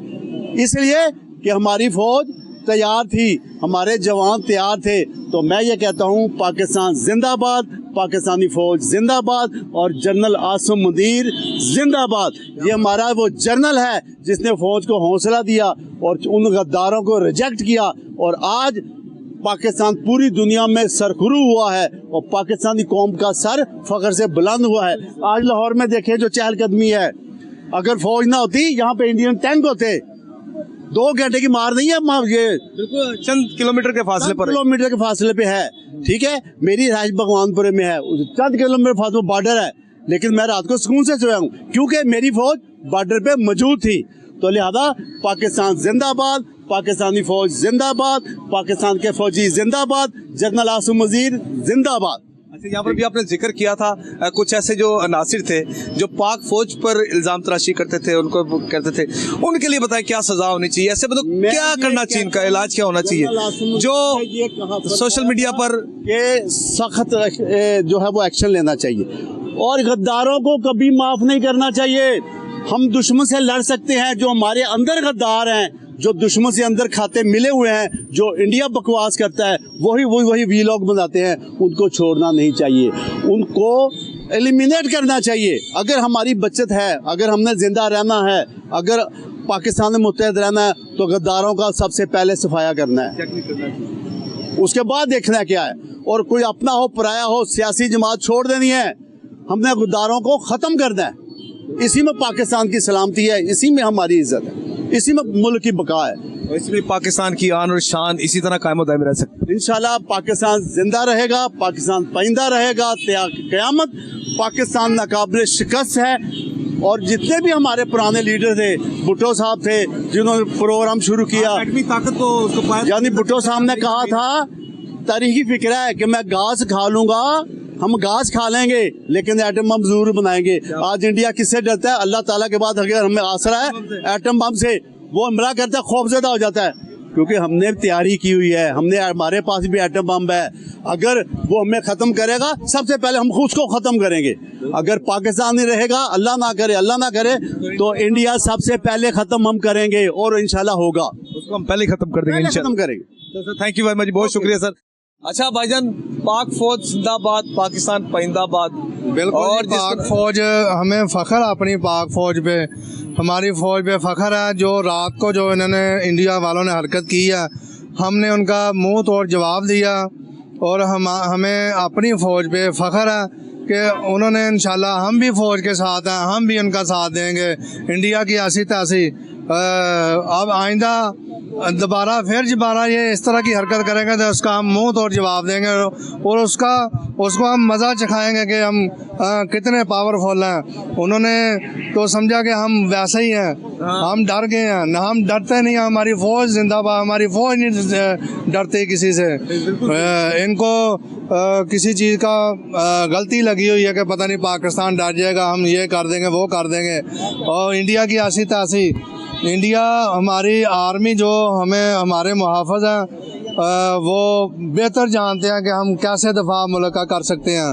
इसलिए कि हमारी फ़ौज तैयार थी, हमारे जवान तैयार थे। तो मैं ये कहता हूँ, पाकिस्तान जिंदाबाद, पाकिस्तानी फ़ौज जिंदाबाद और जनरल आसिम मुनीर जिंदाबाद। ये हमारा वो जनरल है जिसने फ़ौज को हौसला दिया और उन गद्दारों को रिजेक्ट किया। और आज पाकिस्तान पूरी दुनिया में सरखुरू हुआ है और पाकिस्तानी कौम का सर फ़ख्र से बुलंद हुआ है। आज लाहौर में देखें जो चहलकदमी है, अगर फ़ौज ना होती यहाँ पे इंडियन टैंक होते। 2 घंटे की मार नहीं है, ये बिल्कुल चंद किलोमीटर के फासले पर, किलोमीटर के फासले पे है। ठीक है, मेरी रिहाइश भगवानपुरे में है, चंद किलोमीटर फासले बॉर्डर है, लेकिन मैं रात को सुकून से सोया हूँ क्योंकि मेरी फ़ौज बॉर्डर पे मौजूद थी। तो लिहाजा पाकिस्तान जिंदाबाद, पाकिस्तानी फ़ौज जिंदाबाद, पाकिस्तान के फ़ौजी जिंदाबाद, जनरल आसिम मुनीर जिंदाबाद। अच्छा, यहाँ पर भी आपने जिक्र किया था कुछ ऐसे जो अनासिर थे जो पाक फौज पर इल्ज़ाम तराशी करते थे, उनको कहते थे, उनके लिए बताएं क्या सज़ा होनी चाहिए, ऐसे मतलब क्या करना चाहिए, इनका इलाज क्या होना चाहिए जो सोशल मीडिया पर ये सख्त जो है वो एक्शन लेना चाहिए और गद्दारों को कभी माफ़ नहीं करना चाहिए। हम दुश्मन से लड़ सकते हैं, जो हमारे अंदर गद्दार हैं, जो दुश्मन से अंदर खाते मिले हुए हैं, जो इंडिया बकवास करता है, वही वीलॉग बनाते हैं, उनको छोड़ना नहीं चाहिए। उनको एलिमिनेट करना चाहिए। अगर हमारी बचत है, अगर हमने जिंदा रहना है, अगर पाकिस्तान में मुत्तहद रहना है, तो गद्दारों का सबसे पहले सफाया करना है, उसके बाद देखना क्या है। और कोई अपना हो पराया हो, सियासी जमात छोड़ देनी है, हमने गद्दारों को ख़त्म करना है। इसी में पाकिस्तान की सलामती है, इसी में हमारी इज्जत है, इसी में मुल्क की बका है। इसलिए पाकिस्तान की आन और शान इसी तरह कायम दायम रह सकती है। इंशाल्लाह पाकिस्तान जिंदा रहेगा, पाकिस्तान पाइंदा रहेगा क़यामत। पाकिस्तान नाकाबिल शिकस्त है। और जितने भी हमारे पुराने लीडर थे, भुट्टो साहब थे जिन्होंने प्रोग्राम शुरू किया, ताकत को उसको यानी भुट्टो साहब ने कहा था, तारीखी फिक्र है कि मैं घास खा लूंगा, हम घास खा लेंगे लेकिन एटम बम जरूर बनाएंगे। आज इंडिया किससे डरता है? अल्लाह ताला के बाद अगर हमें आसरा है एटम बम से, वो हमला करता है, खौफजदा हो जाता है, क्योंकि हमने तैयारी की हुई है, हमारे पास भी एटम बम है। अगर वो हमें ख़त्म करेगा, सबसे पहले हम खुद को ख़त्म करेंगे। अगर पाकिस्तान नहीं रहेगा, अल्लाह ना करे, तो इंडिया सबसे पहले ख़त्म हम करेंगे और इंशाल्लाह होगा, उसको हम पहले खत्म कर देंगे, ख़त्म करेंगे। थैंक यू वेरी मच, बहुत शुक्रिया सर। अच्छा भाईजान, पाक फौज जिंदाबाद, पाकिस्तान पाइंदाबाद। बिल्कुल और पाक फौज, हमें फ़ख्र अपनी पाक फौज पे, हमारी फौज पे फ़ख्र है। जो रात को जो इन्होंने इंडिया वालों ने हरकत की है, हमने उनका मुंह तोड़ जवाब दिया और हमें अपनी फौज पे फ़ख्र है कि उन्होंने इंशाल्लाह, हम भी फौज के साथ हैं, हम भी उनका साथ देंगे। इंडिया की ऐसी तैसी अब आइंदा दोबारा ये इस तरह की हरकत करेंगे तो उसका हम मुंह तोड़ जवाब देंगे और उसको हम मज़ा चखाएंगे कि हम कितने पावरफुल हैं। उन्होंने तो समझा कि हम वैसे ही हैं, हम डर गए हैं ना, हम डरते नहीं हैं। हमारी फ़ौज जिंदाबाद, हमारी फ़ौज नहीं डरती किसी से। इनको किसी चीज़ का गलती लगी हुई है कि पता नहीं पाकिस्तान डर जाएगा, हम ये कर देंगे वो कर देंगे। और इंडिया की ऐसी तैसी, इंडिया हमारी आर्मी जो हमें हमारे मुहाफ़िज़ हैं, वो बेहतर जानते हैं कि हम कैसे दफा मुल्क का कर सकते हैं।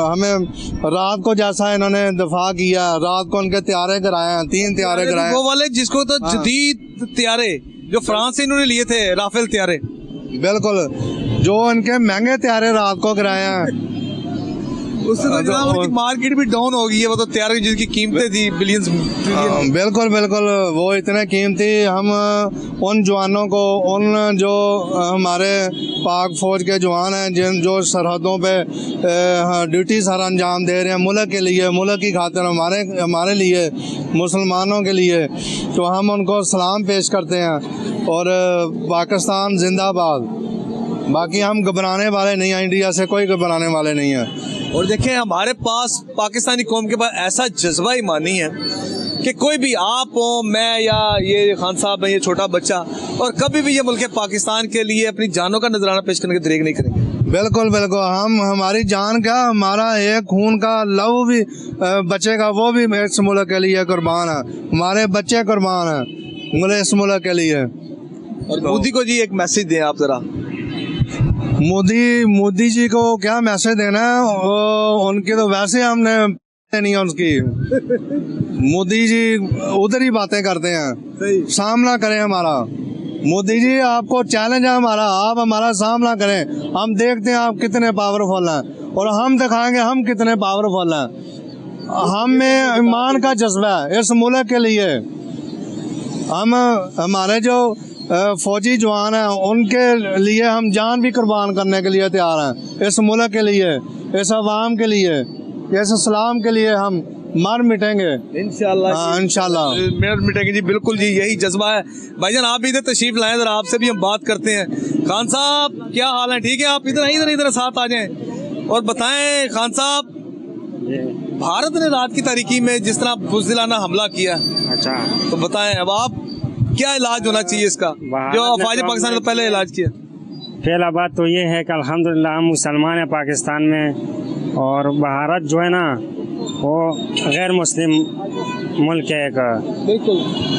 हमें रात को जैसा इन्होंने दफा किया, रात को उनके त्यारे कराए हैं, 3 त्यारे कराए। वो वाले जिसको तो जदीद त्यारे जो फ्रांस से इन्होंने लिए थे, राफेल त्यारे, बिल्कुल, जो इनके महंगे त्यारे रात को कराए हैं। उससे तो जनाब उनकी मार्केट भी डाउन हो गई है। वो तो त्यारे जिसकी कीमतें थी बिलियंस। बिल्कुल, वो इतने कीमती, हम उन जवानों को, उन जो हमारे पाक फौज के जवान हैं जो सरहदों पे ड्यूटी सर अंजाम दे रहे हैं मुल्क के लिए, मुल्क की खातिर, हमारे लिए, मुसलमानों के लिए, तो हम उनको सलाम पेश करते हैं। और पाकिस्तान जिंदाबाद। बाकी हम घबराने वाले नहीं हैं, इंडिया से कोई घबराने वाले नहीं हैं। और देखें, हमारे पास पाकिस्तानी कौम के पास ऐसा जज्बा ईमानी है कि कोई भी, आप हो, मैं, या ये खान साहब है, ये छोटा बच्चा, और कभी भी ये मुल्क पाकिस्तान के लिए अपनी जानों का नजराना पेश करने की दरेग नहीं करेंगे। बिल्कुल, हमारी जान क्या, हमारा एक खून का लहू भी बचेगा, वो भी इस मुल्क के लिए कुर्बान है। हमारे बच्चे कुर्बान हैं इस मुल्क के लिए। और मोदी को जी एक मैसेज दें आप जरा। मोदी जी को क्या मैसेज देना है, उनकी तो वैसे हमने नहीं है उसकी। मोदी जी उधर ही बातें करते हैं, सामना करें हमारा। मोदी जी, आपको चैलेंज है हमारा, आप हमारा सामना करें, हम देखते हैं आप कितने पावरफुल हैं और हम दिखाएंगे हम कितने पावरफुल हैं। हम में ईमान का जज्बा है इस मुल्क के लिए। हमारे जो फौजी जवान हैं, उनके लिए हम जान भी कुर्बान करने के लिए तैयार हैं। इस मुल्क के लिए, इस अवाम के लिए, इस इस्लाम के लिए हम मर मिटेंगे इंशाल्लाह। इंशाल्लाह मर मिटेंगे जी, बिल्कुल जी, यही जज्बा है। भाईजान, आप भी इधर तशरीफ लाएं, जरा आपसे भी हम बात करते हैं। खान साहब, क्या हाल है? ठीक है, आप इधर साथ आ जाएं और बताएं। खान साहब, भारत ने रात की तारीकी में जिस तरह बुज़दिलाना हमला किया, अच्छा, तो बताएं अब आप, क्या इलाज होना चाहिए इसका, जो अफवाज पाकिस्तान ने पहले इलाज किया? पहला बात तो ये है कि अल्हम्दुलिल्लाह हम मुसलमान हैं पाकिस्तान में, और भारत जो है ना वो गैर मुस्लिम मुल्क है एक। बिल्कुल,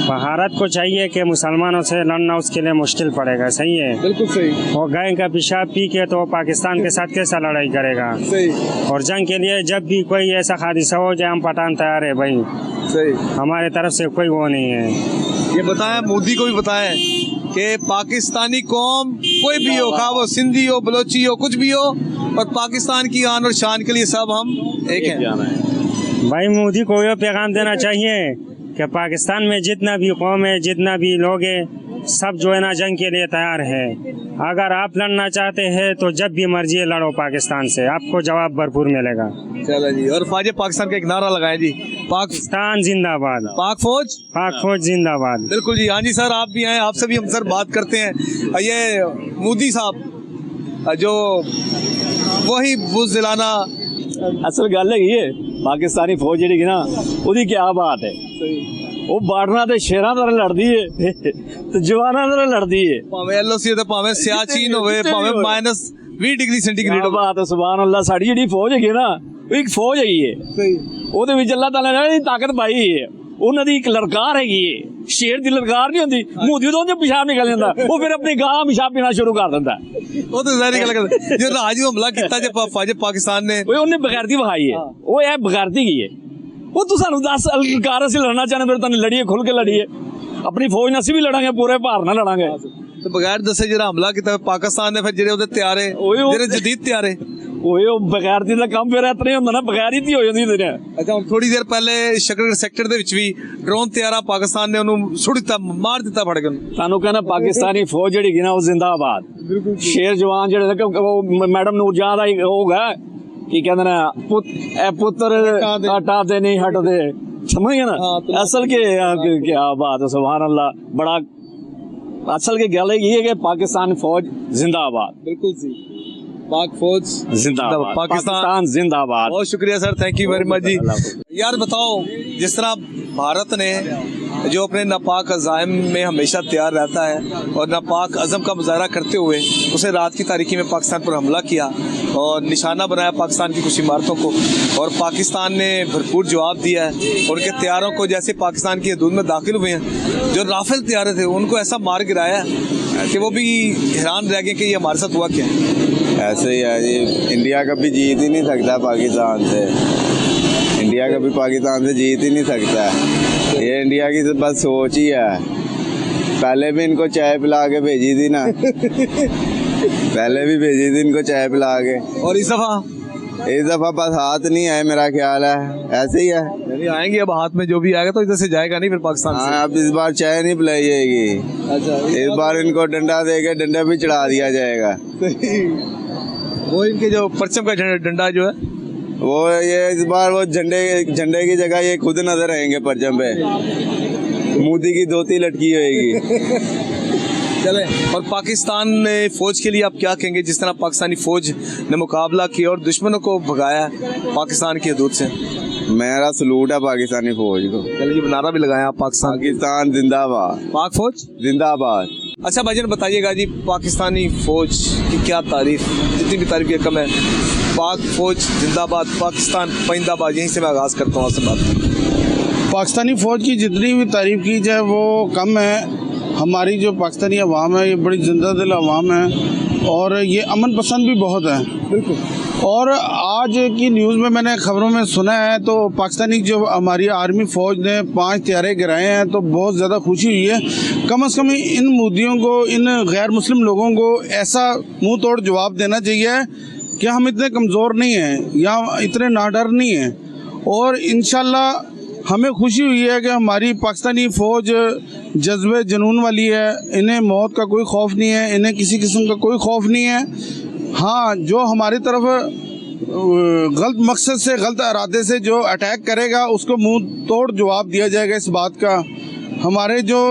भारत को चाहिए कि मुसलमानों से लड़ना उसके लिए मुश्किल पड़ेगा। सही है, बिल्कुल सही। और गाय का पेशाब पी के तो पाकिस्तान के साथ कैसा लड़ाई करेगा? सही। और जंग के लिए जब भी कोई ऐसा हादसा हो जाए, हम पठान तैयार है भाई। सही, हमारे तरफ से कोई वो नहीं है। ये बताएं, मोदी को भी बताएं कि पाकिस्तानी कौम कोई भी हो, खा वो सिंधी हो, बलोची हो, कुछ भी हो, और पाकिस्तान की आन और शान के लिए सब हम एक हैं। भाई मोदी को ये पैगाम देना चाहिए कि पाकिस्तान में जितना भी कौम है, जितना भी लोग है, सब जो है ना जंग के लिए तैयार है। अगर आप लड़ना चाहते हैं तो जब भी मर्जी है लड़ो पाकिस्तान से, आपको जवाब भरपूर मिलेगा। चलो जी, और फाजे पाकिस्तान का एक नारा लगाएं जी, पाकिस्तान जिंदाबाद, पाक फौज जिंदाबाद। बिल्कुल जी, हाँ जी सर, आप भी आए, आपसे भी हम सर बात करते हैं। ये मोदी साहब जो वही बुज़दिलाना असल गल है पाकिस्तानी फौज जी ना ਉਹਦੀ क्या बात है, ਉਹ ਬਾਰਡਰਾਂ ਤੇ ਸ਼ੇਰਾਂ ਨਾਲ ਲੜਦੀ ਏ ਤੇ ਜਵਾਨਾਂ ਨਾਲ ਲੜਦੀ ਏ, ਭਾਵੇਂ ਐਲਓਸੀ ਤੇ ਭਾਵੇਂ ਸਿਆਚੀਨ ਹੋਵੇ, ਭਾਵੇਂ -20 ਡਿਗਰੀ ਸੈਂਟੀਗ੍ਰੇਡ ਹੋਵੇ। ਬਾਤ ਸੁਭਾਨ ਅੱਲਾਹ। ਸਾਡੀ ਜਿਹੜੀ ਫੌਜ ਹੈਗੀ ਨਾ ਉਹ ਇੱਕ ਫੌਜ ਹੈਗੀ ਏ, ਉਹਦੇ ਵਿੱਚ ਅੱਲਾਹ ਤਾਲਾ ਨੇ ਤਾਕਤ ਪਾਈ ਏ। ਉਹਨਾਂ ਦੀ ਇੱਕ ਲਲਕਾਰ ਹੈਗੀ ਏ, ਸ਼ੇਰ ਦੀ ਲਲਕਾਰ ਨਹੀਂ ਹੁੰਦੀ, ਮੋਦੀ ਤੋਂ ਪਿਸ਼ਾਬ ਨਿਕਲ ਜਾਂਦਾ, ਉਹ ਫਿਰ ਆਪਣੀ ਗਾਂ ਪਿਸ਼ਾਬ ਪੀਣਾ ਸ਼ੁਰੂ ਕਰ ਦਿੰਦਾ। ਉਹ ਤਾਂ ਜ਼ਾਹਿਰ ਗੱਲ ਕਰਦੇ ਜੋ ਰਾਜ ਨੂੰ ਹਮਲਾ ਕੀਤਾ ਜੇ ਫੌਜ ਪਾਕਿਸਤਾਨ ਨੇ, ਉਹਨੇ ਬਗੈਰਤੀ ਵਿਖਾਈ ਏ, ਉਹ ਇਹ ਬਗੈਰਤੀ ਕੀ ਏ। ਉਹ ਤੂੰ ਸਾਨੂੰ ਦੱਸ, ਲਲਕਾਰ ਅਸੀਂ ਲੜਨਾ ਚਾਹੁੰਦੇ ਫਿਰ ਤੁਹਾਨੂੰ ਲੜੀਏ, ਖੁੱਲ ਕੇ ਲੜੀਏ, ਆਪਣੀ ਫੌਜ ਨਾਲ ਅਸੀਂ ਵੀ ਲੜਾਂਗੇ, ਪੂਰੇ ਭਾਰ ਨਾਲ ਲੜਾਂਗੇ। ਤੇ ਬਗੈਰ ਦੱਸੇ ਜਿਹੜਾ ਹਮਲਾ ਕੀਤਾ ਪਾਕਿਸਤਾਨ ਨੇ, ਫਿਰ ਜਿਹੜੇ ਉਹਦੇ ਤਿਆਰੇ, ਜਿਹੜੇ ਜਦੀਦ ਤਿਆਰੇ, ਉਹ ਬਗੈਰਤੀ ਦਾ ਕੰਮ ਫਿਰ ਇਤਨਾ ਹੀ ਹੁੰਦਾ ਨਾ, ਬਗੈਰਤੀ ਹੋ ਜਾਂਦੀ ਹੁੰਦੀ ਨੇ। ਅੱਛਾ, ਹੁਣ ਥੋੜੀ ਦੇਰ ਪਹਿਲੇ ਸ਼ਕਰ ਸੈਕਟਰ ਦੇ ਵਿੱਚ ਵੀ ਡਰੋਨ ਤਿਆਰਾ ਪਾਕਿਸਤਾਨ ਨੇ ਉਹਨੂੰ ਸੁੱਟ ਦਿੱਤਾ, ਮਾਰ ਦਿੱਤਾ ਫੜ ਕੇ। ਤੁਹਾਨੂੰ ਕਹਿੰਦਾ ਪਾਕਿਸਤਾਨੀ ਫੌਜ ਜਿਹੜੀ ਹੈਗੀ ਨਾ ਉਹ ਜ਼ਿੰਦਾਬਾਦ। ਸ਼ੇਰ ਜਵਾਨ ਜਿਹੜੇ ਉਹ ਮੈਡਮ ਨੂਰਜਹਾਂ ਦਾ ਹੋਗਾ ਕੀ ਕਹਿੰਦੇ ਨੇ, ਪੁੱਤਰ ਹਟਾਤੇ ਨਹੀਂ ਹਟਦੇ, समझ गए ना। असल के क्या बात है, सुभान अल्लाह। बड़ा असल की गल ये है कि पाकिस्तान फौज जिंदाबाद। बिल्कुल जी, पाक फौज जिंदाबाद, पाकिस्तान जिंदाबाद। बहुत शुक्रिया sir, thank you very much जी। यार बताओ, जिस तरह भारत ने जो अपने नापाक अज़ाइम में हमेशा तैयार रहता है और नापाक अज़म का मुजाहरा करते हुए उसे रात की तारीकी में पाकिस्तान पर हमला किया और निशाना बनाया पाकिस्तान की कुछ इमारतों को, और पाकिस्तान ने भरपूर जवाब दिया है। उनके तैयारों को जैसे पाकिस्तान की हदूद में दाखिल हुए हैं, जो राफेल तैयारे थे उनको ऐसा मार गिराया कि वो भी हैरान रह गए कि ये हमारे साथ हुआ क्या है। ऐसे ही है जी, इंडिया कभी जीत ही नहीं सकता पाकिस्तान से, इंडिया कभी पाकिस्तान से जीत ही नहीं सकता है। ये इंडिया की तो बस सोच ही है। पहले भी इनको चाय पिला के भेजी थी ना पहले भी भेजी थी इनको चाय पिला के, और इस दफा बस हाथ नहीं आए, मेरा ख्याल है ऐसे ही है। यानी आएंगे अब हाथ में जो भी आएगा तो इधर से जाएगा नहीं फिर पाकिस्तान से। हाँ, अब इस बार चाय नहीं पिलाई जाएगी। अच्छा, इस बार इनको डंडा देके डंडा भी चढ़ा दिया जाएगा। वो इनके जो परचम का डंडा जो है वो ये इस बार वो झंडे की जगह ये खुद नजर आएंगे परचम पे, मोदी की धोती लटकी होएगी। चले, और पाकिस्तान ने फौज के लिए आप क्या कहेंगे, जिस तरह पाकिस्तानी फौज ने मुकाबला किया और दुश्मनों को भगाया पाकिस्तान की हदूद से? मेरा सलूट है पाकिस्तानी फौज को। चलिए, नारा भी लगाया पाकिस्तान जिंदाबाद, पाक फौज जिंदाबाद। अच्छा भाईजान, बताइएगा जी, पाकिस्तानी फौज की क्या तारीफ, जितनी भी तारीफ कम है। पाक फौज जिंदाबाद, पाकिस्तान पाइंदाबाद, यहीं से मैं आगाज़ करता हूँ आपसे बात। पाकिस्तानी फ़ौज की जितनी भी तारीफ़ की जाए वो कम है। हमारी जो पाकिस्तानी अवाम है ये बड़ी जिंदा दिल अवाम है और ये अमन पसंद भी बहुत है। बिल्कुल। और आज की न्यूज़ में मैंने ख़बरों में सुना है तो पाकिस्तानी जो हमारी आर्मी फ़ौज ने 5 तैयारे गिराए हैं, तो बहुत ज़्यादा खुशी हुई है। कम से कम इन मोदियों को, इन गैर मुस्लिम लोगों को ऐसा मुँह तोड़ जवाब देना चाहिए कि हम इतने कमज़ोर नहीं हैं या इतने नाडर नहीं हैं। और इंशाल्लाह हमें खुशी हुई है कि हमारी पाकिस्तानी फ़ौज जज्बे जुनून वाली है, इन्हें मौत का कोई खौफ नहीं है, इन्हें किसी किस्म का कोई खौफ नहीं है। हाँ, जो हमारी तरफ गलत मकसद से, गलत इरादे से जो अटैक करेगा उसको मुंह तोड़ जवाब दिया जाएगा इस बात का। हमारे जो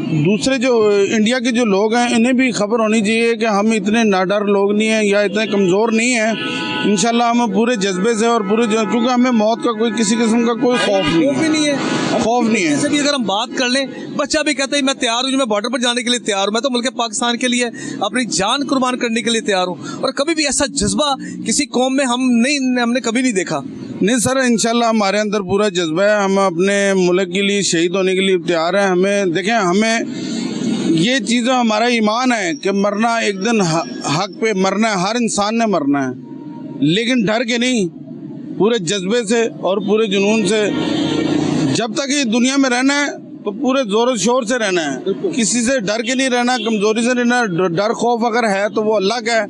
दूसरे जो इंडिया के जो लोग हैं इन्हें भी खबर होनी चाहिए कि हम इतने नाडर लोग नहीं हैं या इतने कमज़ोर नहीं हैं। इंशाल्लाह हम पूरे जज्बे से और पूरे, क्योंकि हमें मौत का कोई किसी किस्म का कोई खौफ नहीं है, खौफ नहीं है। जैसे भी अगर हम बात कर लें, बच्चा भी कहता है मैं तैयार हूँ, मैं बॉर्डर पर जाने के लिए तैयार हूँ, मैं तो मुल्क पाकिस्तान के लिए अपनी जान कुर्बान करने के लिए तैयार हूँ। और कभी भी ऐसा जज्बा किसी कौम में हमने कभी नहीं देखा। नहीं सर, इंशाल्लाह हमारे अंदर पूरा जज्बा है, हम अपने मुल्क के लिए शहीद होने के लिए तैयार हैं। हमें देखें, हमें ये चीज़ हमारा ईमान है कि मरना एक दिन हक पे मरना है, हर इंसान ने मरना है, लेकिन डर के नहीं, पूरे जज्बे से और पूरे जुनून से। जब तक ये दुनिया में रहना है तो पूरे जोर शोर से रहना है, किसी से डर के नहीं रहना, कमजोरी से रहना। डर खौफ अगर है तो वो अल्लाह का है,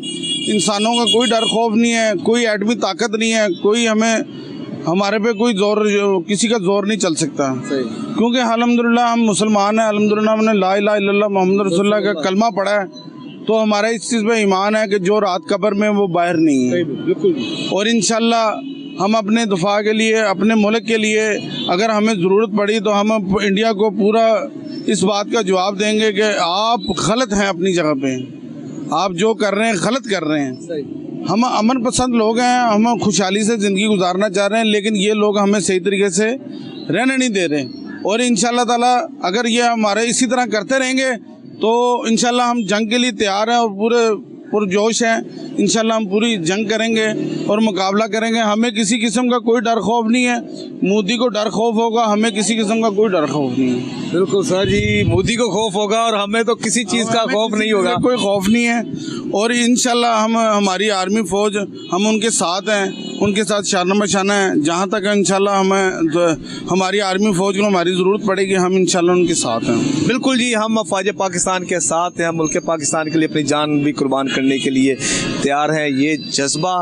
इंसानों का कोई डर खौफ नहीं है, कोई एटमी ताकत नहीं है, कोई हमारे पे कोई किसी का जोर नहीं चल सकता। क्योंकि अल्हम्दुलिल्लाह हम मुसलमान हैं, अल्हम्दुलिल्लाह हमने ला इलाहा इल्लल्लाह मोहम्मद रसूलुल्लाह का कलमा पढ़ा है, तो हमारा इस चीज़ पे ईमान है कि जो रात कब्र में वो बाहर नहीं है। बिल्कुल। और इंशाल्लाह हम अपने दफा के लिए, अपने मुल्क के लिए अगर हमें ज़रूरत पड़ी तो हम इंडिया को पूरा इस बात का जवाब देंगे कि आप गलत हैं अपनी जगह पे, आप जो कर रहे हैं गलत कर रहे हैं। हम अमन पसंद लोग हैं, हम खुशहाली से ज़िंदगी गुजारना चाह रहे हैं, लेकिन ये लोग हमें सही तरीके से रहने नहीं दे रहे। और इंशाल्लाह ताला अगर ये हमारे इसी तरह करते रहेंगे तो इंशाल्लाह हम जंग के लिए तैयार हैं और पूरे पुरजोश हैं। इंशाल्लाह हम पूरी जंग करेंगे और मुकाबला करेंगे। हमें किसी किस्म का कोई डर खौफ नहीं है। मोदी को डर खौफ होगा, हमें किसी किस्म का कोई डर खौफ नहीं है। बिल्कुल सर जी, मोदी को खौफ होगा और हमें तो किसी चीज़ का खौफ नहीं होगा, कोई खौफ नहीं है। और इंशाल्लाह हमारी आर्मी फौज, हम उनके साथ हैं, उनके साथ शाना बशाना है। जहाँ तक इंशाल्लाह हमारी आर्मी फौज को हमारी ज़रूरत पड़ेगी, हम इंशाल्लाह उनके साथ हैं। बिल्कुल जी, हम अफवाज पाकिस्तान के साथ हैं। हम मुल्क पाकिस्तान के लिए अपनी जान भी कुर्बान करने के लिए तैयार हैं। ये जज्बा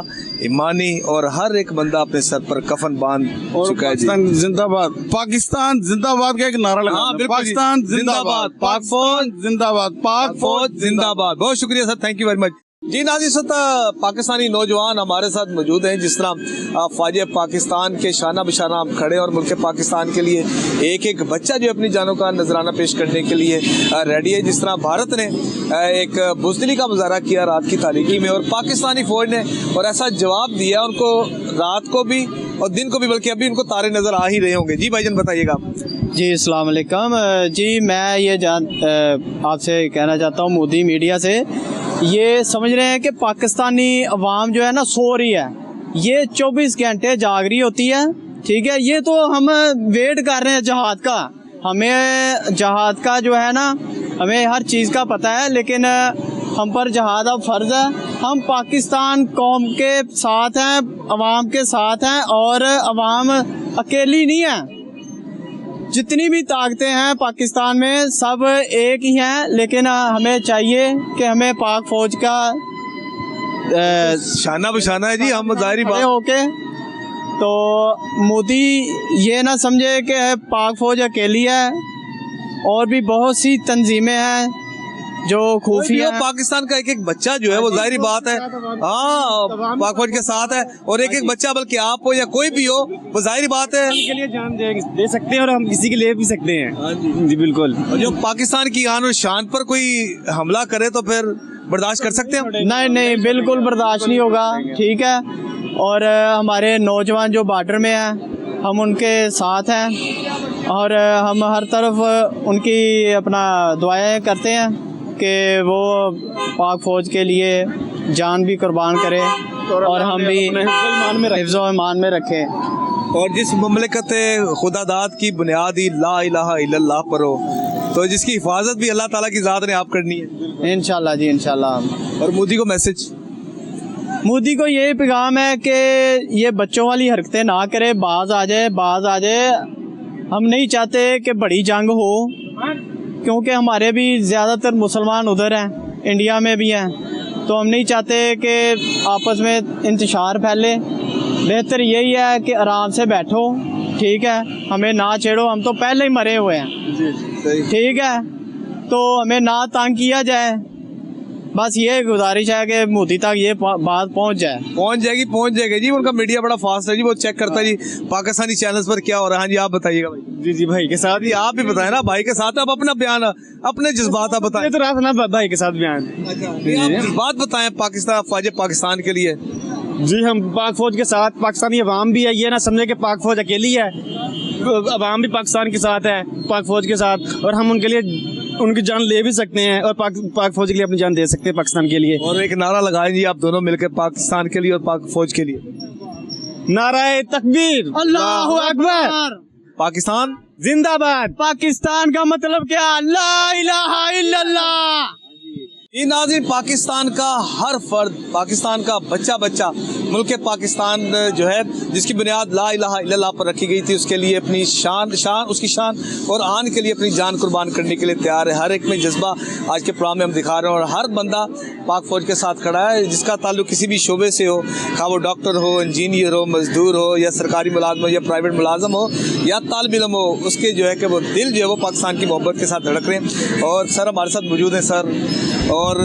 ईमानी और हर एक बंदा अपने सर पर कफन बांध चुका है। पाकिस्तान जिंदाबाद, पाकिस्तान जिंदाबाद का एक नारा लगा। पाकिस्तान जिंदाबाद, पाक फौज जिंदाबाद, पाक फौज जिंदाबाद। बहुत शुक्रिया sir, thank you very much. जी नाज़रीन, पाकिस्तानी नौजवान हमारे साथ मौजूद हैं। जिस तरह फ़ौज पाकिस्तान के शाना बशाना हम खड़े और मुल्क पाकिस्तान के लिए एक एक बच्चा जो अपनी जानों का नजराना पेश करने के लिए रेडी है। जिस तरह भारत ने एक बुज़दिली का मुजाहरा किया रात की तारीकी में और पाकिस्तानी फ़ौज ने और ऐसा जवाब दिया उनको, रात को भी और दिन को भी, बल्कि अभी उनको तारे नज़र आ ही रहे होंगे। जी भाईजान बताइएगा। जी अस्सलाम वालेकुम। जी मैं ये आपसे कहना चाहता हूँ, मोदी मीडिया से ये समझ रहे हैं कि पाकिस्तानी अवाम जो है ना सो रही है, ये 24 घंटे जाग रही होती है। ठीक है, ये तो हम वेट कर रहे हैं जहाद का, हमें जहाद का जो है ना, हमें हर चीज़ का पता है, लेकिन हम पर जहाद अब फ़र्ज़ है। हम पाकिस्तान कौम के साथ हैं, अवाम के साथ हैं, और अवाम अकेली नहीं है। जितनी भी ताकतें हैं पाकिस्तान में सब एक ही हैं, लेकिन हमें चाहिए कि हमें पाक फौज का शाना बशाना है। जी हम ज़ाहिरी बात ओके, तो मोदी ये ना समझे कि पाक फौज अकेली है, और भी बहुत सी तंजीमें हैं जो खुफिया। पाकिस्तान का एक एक बच्चा जो है वो ज़ाहिरी बात है, हाँ, पाक फौज के साथ है। और एक एक बच्चा, बल्कि आप हो या कोई भी हो, वो ज़ाहिरी बात है के लिए जान दे सकते हैं और हम किसी के लिए भी सकते हैं। जी बिल्कुल। और जो पाकिस्तान की आन और शान पर कोई हमला करे तो फिर बर्दाश्त कर सकते हैं? नहीं नहीं, बिल्कुल बर्दाश्त नहीं होगा। ठीक है, और हमारे नौजवान जो बॉर्डर में हैं, हम उनके साथ हैं और हम हर तरफ उनकी अपना दुआएं करते हैं कि वो पाक फौज के लिए जान भी कुर्बान करे और हम भी हिफ्ज़-ओ-ईमान में रखें। और जिस ममलिकत खुदादाद की बुनियाद ही ला इलाहा इल्लल्लाह पर हो, तो जिसकी हिफाजत भी अल्लाह ताला की ज़ात ने आप करनी है इंशाल्लाह। जी इंशाल्लाह। और मोदी को मैसेज, मोदी को यही पैगाम है कि ये बच्चों वाली हरकतें ना करे, बाज आ जाए। हम नहीं चाहते कि बड़ी जंग हो, क्योंकि हमारे भी ज़्यादातर मुसलमान उधर हैं, इंडिया में भी हैं, तो हम नहीं चाहते कि आपस में इंतशार फैले। बेहतर यही है कि आराम से बैठो, ठीक है, हमें ना छेड़ो, हम तो पहले ही मरे हुए हैं। ठीक है, तो हमें ना तंग किया जाए। बस ये गुजारिश है कि मोदी तक ये बात पहुंच जाएगी जी। उनका मीडिया बड़ा फास्ट है जी, वो चेक करता है जी पाकिस्तानी चैनल्स पर क्या हो रहा है। हाँ जी, आप बताइएगा भाई। जी भाई के साथ ही आप भी बताए ना, भाई के साथ आप अपना बयान, अपने जज्बात आप बताएं। तो रात ना भाई के साथ बयान, जज्बात बताएं पाकिस्तान, फौज पाकिस्तान के लिए। जी हम पाक फौज के साथ, पाकिस्तानी अवाम भी है, ये ना समझे कि पाक फौज अकेली है, अवाम भी पाकिस्तान के साथ है, पाक फौज के साथ, और हम उनके लिए उनकी जान ले भी सकते हैं और पाक फौज के लिए अपनी जान दे सकते हैं पाकिस्तान के लिए। और एक नारा लगाएं जी आप दोनों मिलकर पाकिस्तान के लिए और पाक फौज के लिए। नाराए तकबीर, अल्लाहु अकबर, पाकिस्तान जिंदाबाद। पाकिस्तान का मतलब क्या? ला इलाहा इल्लल्लाह। ये नाज़रीन, पाकिस्तान का हर फर्द, पाकिस्तान का बच्चा बच्चा मुल्क पाकिस्तान जो है जिसकी बुनियाद ला इलाहा इल्लल्लाह पर रखी गई थी, उसके लिए अपनी उसकी शान और आन के लिए अपनी जान कुर्बान करने के लिए तैयार है। हर एक में जज्बा आज के प्रोग्राम में हम दिखा रहे हैं और हर बंदा पाक फौज के साथ खड़ा है, जिसका ताल्लुक किसी भी शोबे से हो, खा वो डॉक्टर हो, इंजीनियर हो, मजदूर हो, या सरकारी मुलाजम हो, या प्राइवेट मुलाजम हो, या तालिब इल्म हो, उसके जो है कि वो दिल जो है वो पाकिस्तान की मोहब्बत के साथ धड़क रहे हैं। और सर हमारे साथ मौजूद हैं सर, और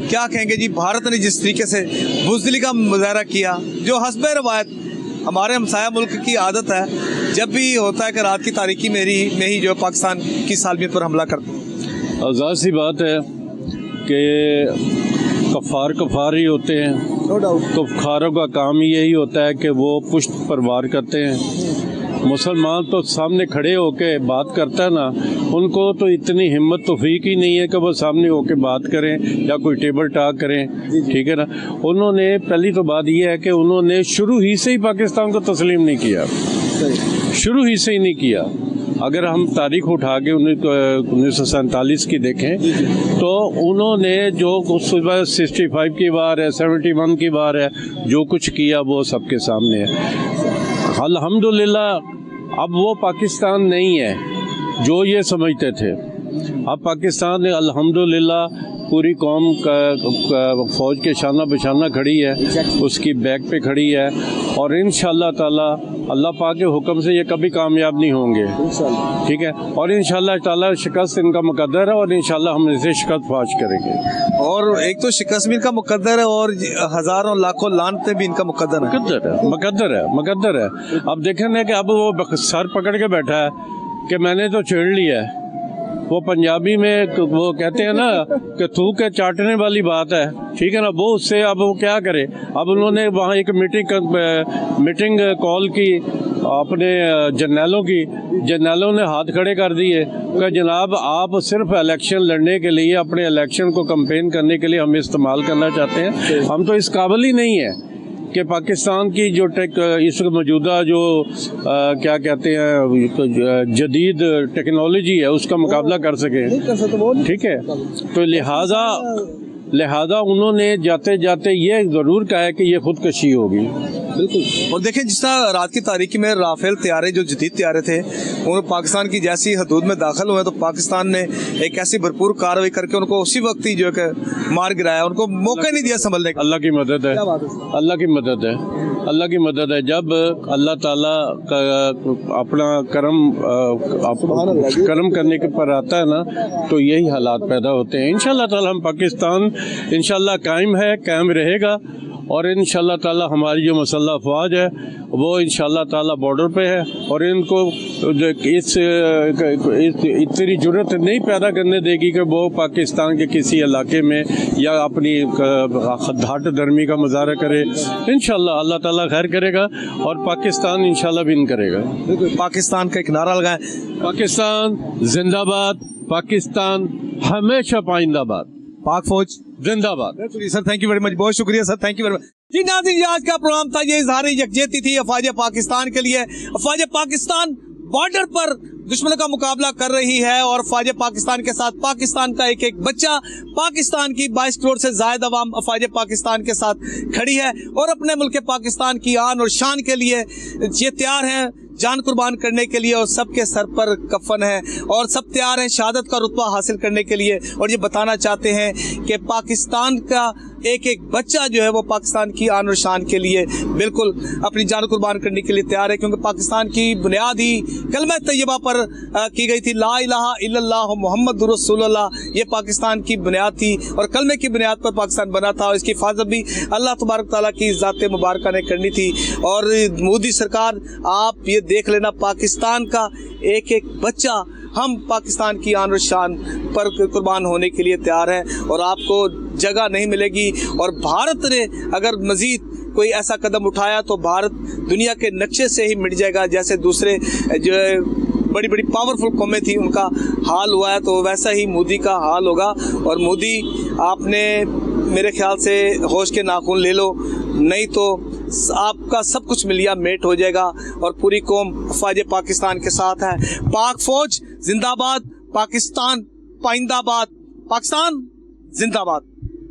क्या कहेंगे जी, भारत ने जिस तरीके से बुज़दिली का मुजाहरा किया, जो हस्बे रवायत हमारे हमसाया मुल्क की आदत है, जब भी होता है कि रात की तारीकी में ही जो पाकिस्तान की सालमियत पर हमला करते हैं। आज़ाद सी बात है कि कफ़ार ही होते हैं, कफ़ारों का काम ही यही होता है कि वो पुष्ट पर वार करते हैं। मुसलमान तो सामने खड़े होके बात करता है ना, उनको तो इतनी हिम्मत तौफीक ही नहीं है कि वो सामने होके बात करें या कोई टेबल टॉक करें, ठीक है ना। उन्होंने पहली तो बात ये है कि उन्होंने शुरू ही से ही पाकिस्तान को तस्लीम नहीं किया, शुरू ही से ही नहीं किया। अगर हम तारीख उठा के 1947 की देखें तो उन्होंने जो सुबह 65 की बार है, 71 की बार है, जो कुछ किया वो सबके सामने है। अल्हम्दुलिल्लाह अब वो पाकिस्तान नहीं है जो ये समझते थे। अब पाकिस्तान ने अल्हम्दुलिल्लाह पूरी कौम का फ़ौज के शाना बशाना खड़ी है, उसकी बैक पे खड़ी है, और इंशाअल्लाह ताला अल्लाह पाक के हुक्म से ये कभी कामयाब नहीं होंगे, ठीक है। और इंशाअल्लाह ताला शिकस्त इनका मुकद्दर है और इंशाअल्लाह हम इसे शिकस्त फाश करेंगे। और एक तो शिकस्त भी इनका मुकद्दर है और हज़ारों लाखों लानतें भी इनका मुकद्दर है। अब देखें ना कि अब वो सर पकड़ के बैठा है कि मैंने तो छेड़ लिया है। वो पंजाबी में वो कहते हैं ना कि थूक के चाटने वाली बात है, ठीक है ना। वो उससे अब वो क्या करे। अब उन्होंने वहाँ एक मीटिंग कॉल की अपने जर्नैलों ने हाथ खड़े कर दिए कि जनाब आप सिर्फ इलेक्शन लड़ने के लिए, अपने इलेक्शन को कैंपेन करने के लिए हम इस्तेमाल करना चाहते हैं, हम तो इस काबिल ही नहीं है कि पाकिस्तान की जो इस मौजूदा जो क्या कहते हैं जदीद टेक्नोलॉजी है उसका मुकाबला कर सके, ठीक है। तो लिहाजा उन्होंने जाते जाते ये ज़रूर कहा है कि ये खुदकशी होगी। बिल्कुल। और देखें जिस तरह रात की तारीकी में राफेल तैयारे जो जदीद तैयारे थे वो पाकिस्तान की जैसी हदूद में दाखिल हुए तो पाकिस्तान ने एक ऐसी भरपूर कार्रवाई करके उनको उसी वक्त ही जो है मार गिराया, उनको मौका नहीं दिया संभलने का। अल्लाह की मदद है, अल्लाह की मदद है। जब अल्लाह ताला का अपना करम करने के पर आता है ना तो यही हालात पैदा होते हैं। इंशाअल्लाह ताला हम पाकिस्तान इंशाअल्लाह कायम है, कायम रहेगा, और इंशाअल्लाह ताला हमारी जो मुसल्लह अफवाज है वो इंशाअल्लाह ताला बॉर्डर पे है, और इनको इतनी जुर्रत नहीं पैदा करने देगी कि वो पाकिस्तान के किसी इलाके में या अपनी धाट धर्मी का मुजाहरा करे। इंशाअल्लाह अल्लाह ताला खैर करेगा और पाकिस्तान इंशाअल्लाह विन करेगा। पाकिस्तान का एक नारा लगाएं, पाकिस्तान जिंदाबाद, पाकिस्तान हमेशा पाइंदाबाद, पाक फौज जिंदाबाद। Sir thank you very much, बहुत शुक्रिया sir, thank you very much. जी नाज़रीन, ये आज का प्रोग्राम था, ये इज़हार यकजहती थी अफवाज पाकिस्तान के लिए। अफवाज पाकिस्तान बॉर्डर पर दुश्मन का मुकाबला कर रही है और अफवाज पाकिस्तान के साथ पाकिस्तान का एक एक बच्चा, पाकिस्तान की 22 करोड़ से ज्यादा अवाम अफवाज पाकिस्तान के साथ खड़ी है और अपने मुल्क पाकिस्तान की आन और शान के लिए ये तैयार हैं जान कुर्बान करने के लिए, और सबके सर पर कफन है और सब तैयार हैं शहादत का रुतबा हासिल करने के लिए। और ये बताना चाहते हैं कि पाकिस्तान का एक एक बच्चा जो है वो पाकिस्तान की आन और शान के लिए बिल्कुल अपनी जान कुर्बान करने के लिए तैयार है, क्योंकि पाकिस्तान की बुनियाद ही कलमा तैयबा पर की गई थी, ला इलाहा इल्लल्लाह मुहम्मदुर रसूलुल्लाह। ये पाकिस्तान की बुनियाद थी और कलमे की बुनियाद पर पाकिस्तान बना था, और इसकी हिफाजत भी अल्लाह तबारक तआला की ज़ात मुबारक ने करनी थी। और मोदी सरकार, आप ये देख लेना, पाकिस्तान का एक एक बच्चा हम पाकिस्तान की आन और शान पर कुर्बान होने के लिए तैयार हैं और आपको जगह नहीं मिलेगी। और भारत ने अगर मज़ीद कोई ऐसा कदम उठाया तो भारत दुनिया के नक्शे से ही मिट जाएगा, जैसे दूसरे जो बड़ी बड़ी पावरफुल कौमें थी उनका हाल हुआ है, तो वैसा ही मोदी का हाल होगा। और मोदी, आपने मेरे ख्याल से होश के नाखून ले लो, नहीं तो आपका सब कुछ मिलिया मेट हो जाएगा। और पूरी कौम अफवाज पाकिस्तान के साथ है। पाक फौज जिंदाबाद, पाकिस्तान पाइंदाबाद, पाकिस्तान जिंदाबाद।